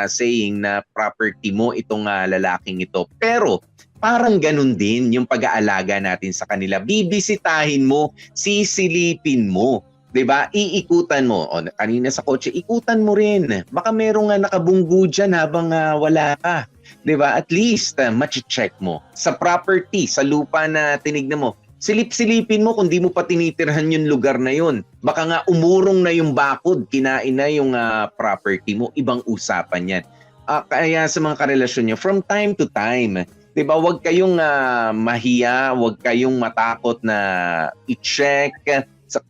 saying na property mo itong lalaking ito. Pero parang ganun din yung pag-aalaga natin sa kanila. Bibisitahin mo, sisilipin mo. 'Di ba? Iikutan mo. O, kanina sa kotse, ikutan mo rin. Baka merong nakabunggo dyan habang wala ka. 'Di ba? At least ma-check mo. Sa property, sa lupa na tinignan mo, silip-silipin mo kung di mo pa tinitirhan yung lugar na yun. Baka nga umurong na yung bakod, kinain na yung property mo. Ibang usapan yan. Kaya sa mga karelasyon nyo, from time to time, 'di ba? Huwag kayong mahiya, huwag kayong matakot na i-check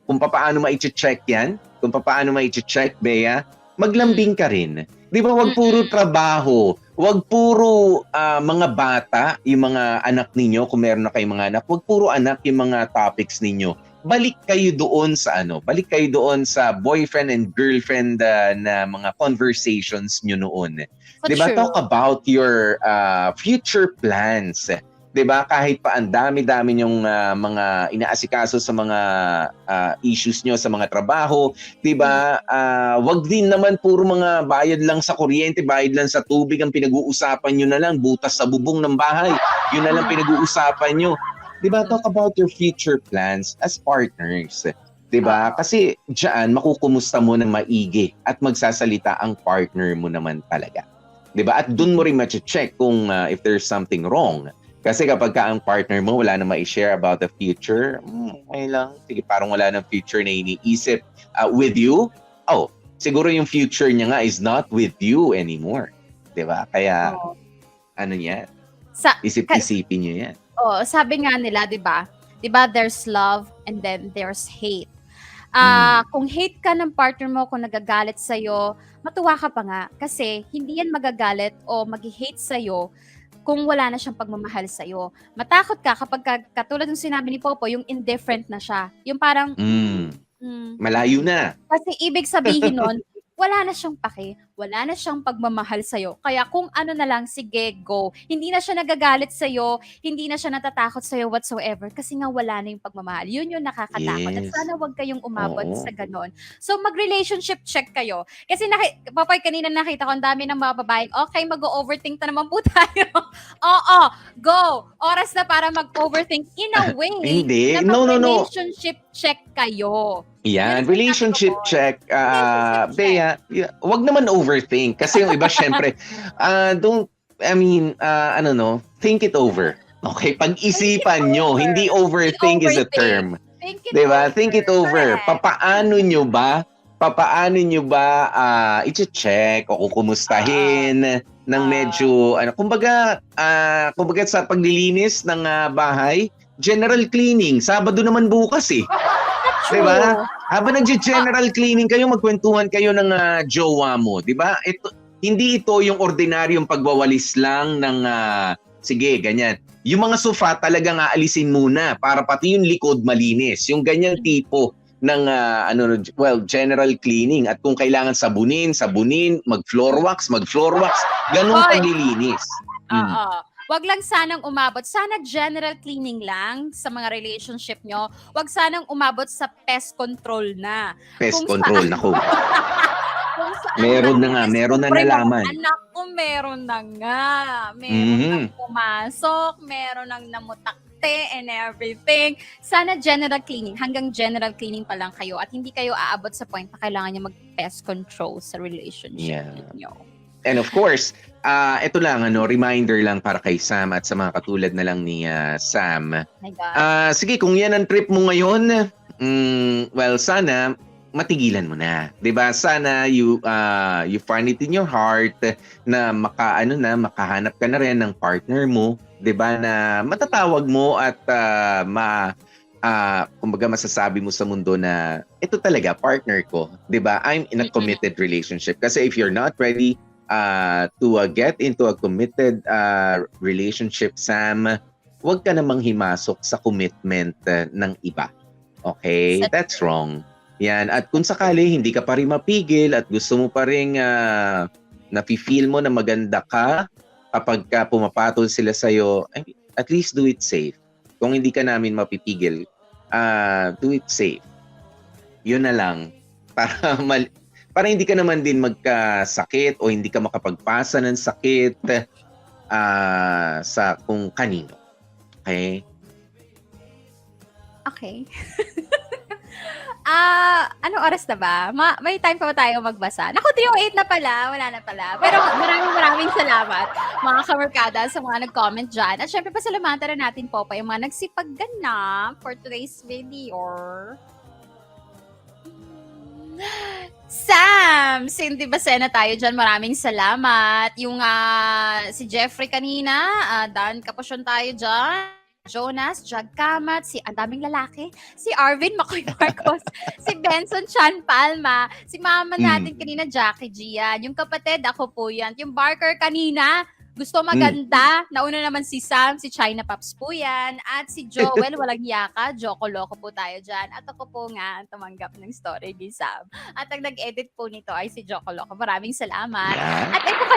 kung paano ma-check yan, kung paano ma-check, Bea, maglambing ka rin. 'Di ba? Huwag puro trabaho, huwag puro mga bata, yung mga anak ninyo, kung meron na kayong mga anak, huwag puro anak yung mga topics ninyo. Balik kayo doon sa boyfriend and girlfriend na mga conversations nyo noon. 'Di ba? Talk about your future plans. 'Di ba? Kahit pa ang dami-dami yung mga inaasikaso sa mga issues nyo sa mga trabaho, 'di ba? Wag din naman puro mga bayad lang sa kuryente, bayad lang sa tubig ang pinag-uusapan nyo na lang, butas sa bubong ng bahay. Yun na lang pinag-uusapan nyo. 'Di ba? Talk about your future plans as partners. 'Di ba? Kasi diyan makukumusta mo ng maigi at magsasalita ang partner mo naman talaga. 'Di ba? At doon mo rin ma-check kung if there's something wrong. Kasi kapag ang partner mo wala na ma-share about the future, okay lang. Sige, parang wala ng future na iniisip with you. Siguro yung future niya nga is not with you anymore. 'Di ba? Kaya, ano yan? Isip-isipin niyo yan. Sabi nga nila, 'di ba? 'Di ba there's love and then there's hate. Kung hate ka ng partner mo, kung nagagalit sa'yo, matuwa ka pa nga. Kasi hindi yan magagalit o mag-hate sa'yo kung wala na siyang pagmamahal sa'yo. Matakot ka kapag katulad ng sinabi ni Popo, yung indifferent na siya. Yung parang, malayo na. Kasi ibig sabihin nun, wala na siyang pake, wala na siyang pagmamahal sa'yo. Kaya kung ano na lang, sige, go. Hindi na siya nagagalit sa'yo, hindi na siya natatakot sa'yo whatsoever kasi nga wala na yung pagmamahal. Yun yung nakakatakot. At sana wag kayong umabot sa ganon. So, mag-relationship check kayo. Kasi, Papoy, kanina nakita ko, ang dami ng mga babaeng, okay, mag-overthink na naman po tayo. Oo, go. Oras na para mag-overthink in a way Hindi. na No. mag-relationship check kayo. Yan, relationship check. Bea, wag naman overthink. Kasi yung iba, syempre, think it over. Okay, pag-isipan nyo, hindi overthink is a term. Diba? Think it over. Papaano nyo ba i-check o kukumustahin ng medyo, kumbaga sa paglilinis ng bahay, general cleaning. Sabado naman bukas eh. Diba? Habang nag-general cleaning kayo, magkwentuhan kayo ng jowa mo. Diba? Hindi ito yung ordinaryong pagwawalis lang ng, sige, ganyan. Yung mga sofa talagang aalisin muna para pati yung likod malinis. Yung ganyan tipo ng, general cleaning. At kung kailangan sabunin, mag-floor wax. Ganun paglilinis. Wag lang sanang umabot. Sana general cleaning lang sa mga relationship nyo. Wag sanang umabot sa pest control na. Pest control, naku. Meron na nalaman. Anak ko, meron na nga. Meron nang pumasok, meron nang namutak kuryente and everything. Sana general cleaning, hanggang general cleaning pa lang kayo at hindi kayo aabot sa point na kailangan nyo mag-pest control sa relationship niyo. And of course, ito lang, reminder lang para kay Sam at sa mga katulad na lang ni Sam. My God. Sige, kung yan ang trip mo ngayon, well, sana matigilan mo na. 'Di ba? Sana you find it in your heart na makahanap ka na rin ng partner mo, 'di ba, na matatawag mo at kumbaga masasabi mo sa mundo na ito talaga partner ko, 'di ba? I'm in a committed relationship. Kasi if you're not ready to get into a committed relationship, Sam, huwag ka namang himasok sa commitment ng iba. Okay? That's wrong. Yan. At kung sakali hindi ka pa rin mapigil at gusto mo pa rin nafe-feel mo na maganda ka kapag pumapatol sila sa'yo, at least do it safe. Kung hindi ka namin mapipigil, do it safe. Yun na lang. Para hindi ka naman din magkasakit o hindi ka makapagpasa ng sakit sa kung kanino. Okay? Okay. Anong oras na ba? May time pa ba tayo magbasa? Naku, 3:08 na pala. Wala na pala. Pero maraming salamat, mga kamerkada, sa mga nag-comment dyan. At syempre, pasalamatan na natin po pa yung mga nagsipagganap for today's video. Sam! Cindy Basena tayo dyan. Maraming salamat. Yung si Jeffrey kanina, Dan Kapusyon tayo dyan. Jonas, Jag Kamat, ang daming lalaki, si Arvin Makoy Marcos, si Benson Chan Palma, si mama natin kanina, Jackie Gian, yung kapatid, ako po yan, yung Barker kanina, gusto maganda, nauna naman si Sam, si China Pops po yan, at si Joel, walang yaka, Joko Loko po tayo dyan, at ako po nga, tumanggap ng story ni Sam. At ang nag-edit po nito ay si Joko Loko. Maraming salamat. At ito ka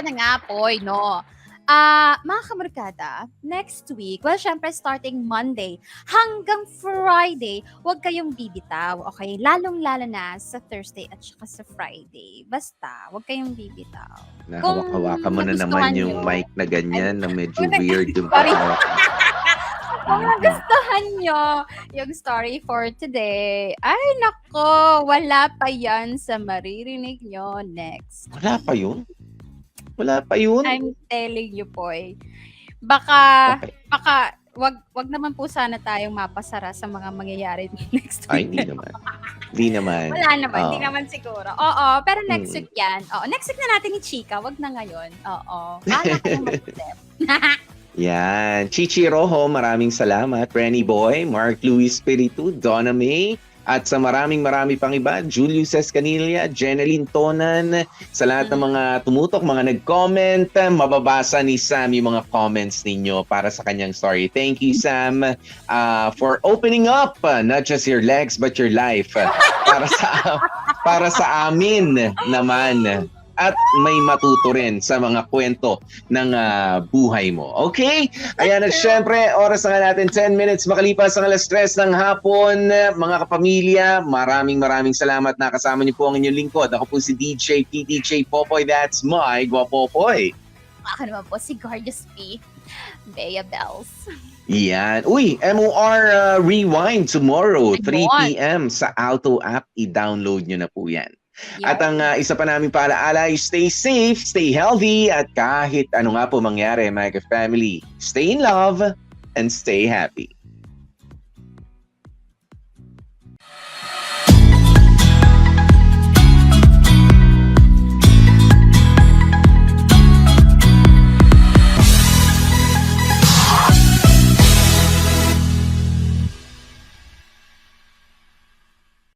na nga po, no? Mga kamerkada, next week, well, syempre starting Monday hanggang Friday, huwag kayong bibitaw, okay? Lalong-lalo na sa Thursday at saka sa Friday. Basta, huwag kayong bibitaw. Nahawak-hawakan mo na naman yung mic na ganyan na medyo weird yung Sorry. pagkawak. Kung nagustuhan nyo yung story for today, ay nako, wala pa yan sa maririnig nyo next. Wala pa yun? Wala pa yun? I'm telling you, boy. Baka wag naman po sana tayong mapasara sa mga mangyayari next week. Ay, hindi naman. Hindi naman. Wala naman, hindi naman siguro. Oo, pero next week yan. Oo, next week na natin ni Chika, wag na ngayon. Oo. Bahala kayong mag-isip. Yan. Chichi Rojo, maraming salamat. Renny Boy, Mark Luis Espiritu, Donna May, at sa marami pang iba, Julius Escanilla, Jeneline Tonan, sa lahat ng mga tumutok, mga nag-comment, mababasa ni Sam yung mga comments ninyo para sa kanyang story. Thank you, Sam, for opening up not just your legs but your life para sa amin naman. At may matuto rin sa mga kwento ng buhay mo. Okay? Ayan, at syempre, oras na nga natin 10 minutes makalipas ang 3:00 ng hapon. Mga kapamilya, maraming salamat na kasama niyo po ang inyong lingkod. Ako po si DJ PDJ Popoy. That's my Guapopoy. Ako naman po si Gorgeous P. Bea Bells. Yan. Uy, MOR Rewind tomorrow, 3 p.m. sa Alto app. I-download nyo na po yan. At ang isa pa namin paalaala, stay safe, stay healthy, at kahit ano nga po mangyari, mga family, stay in love and stay happy.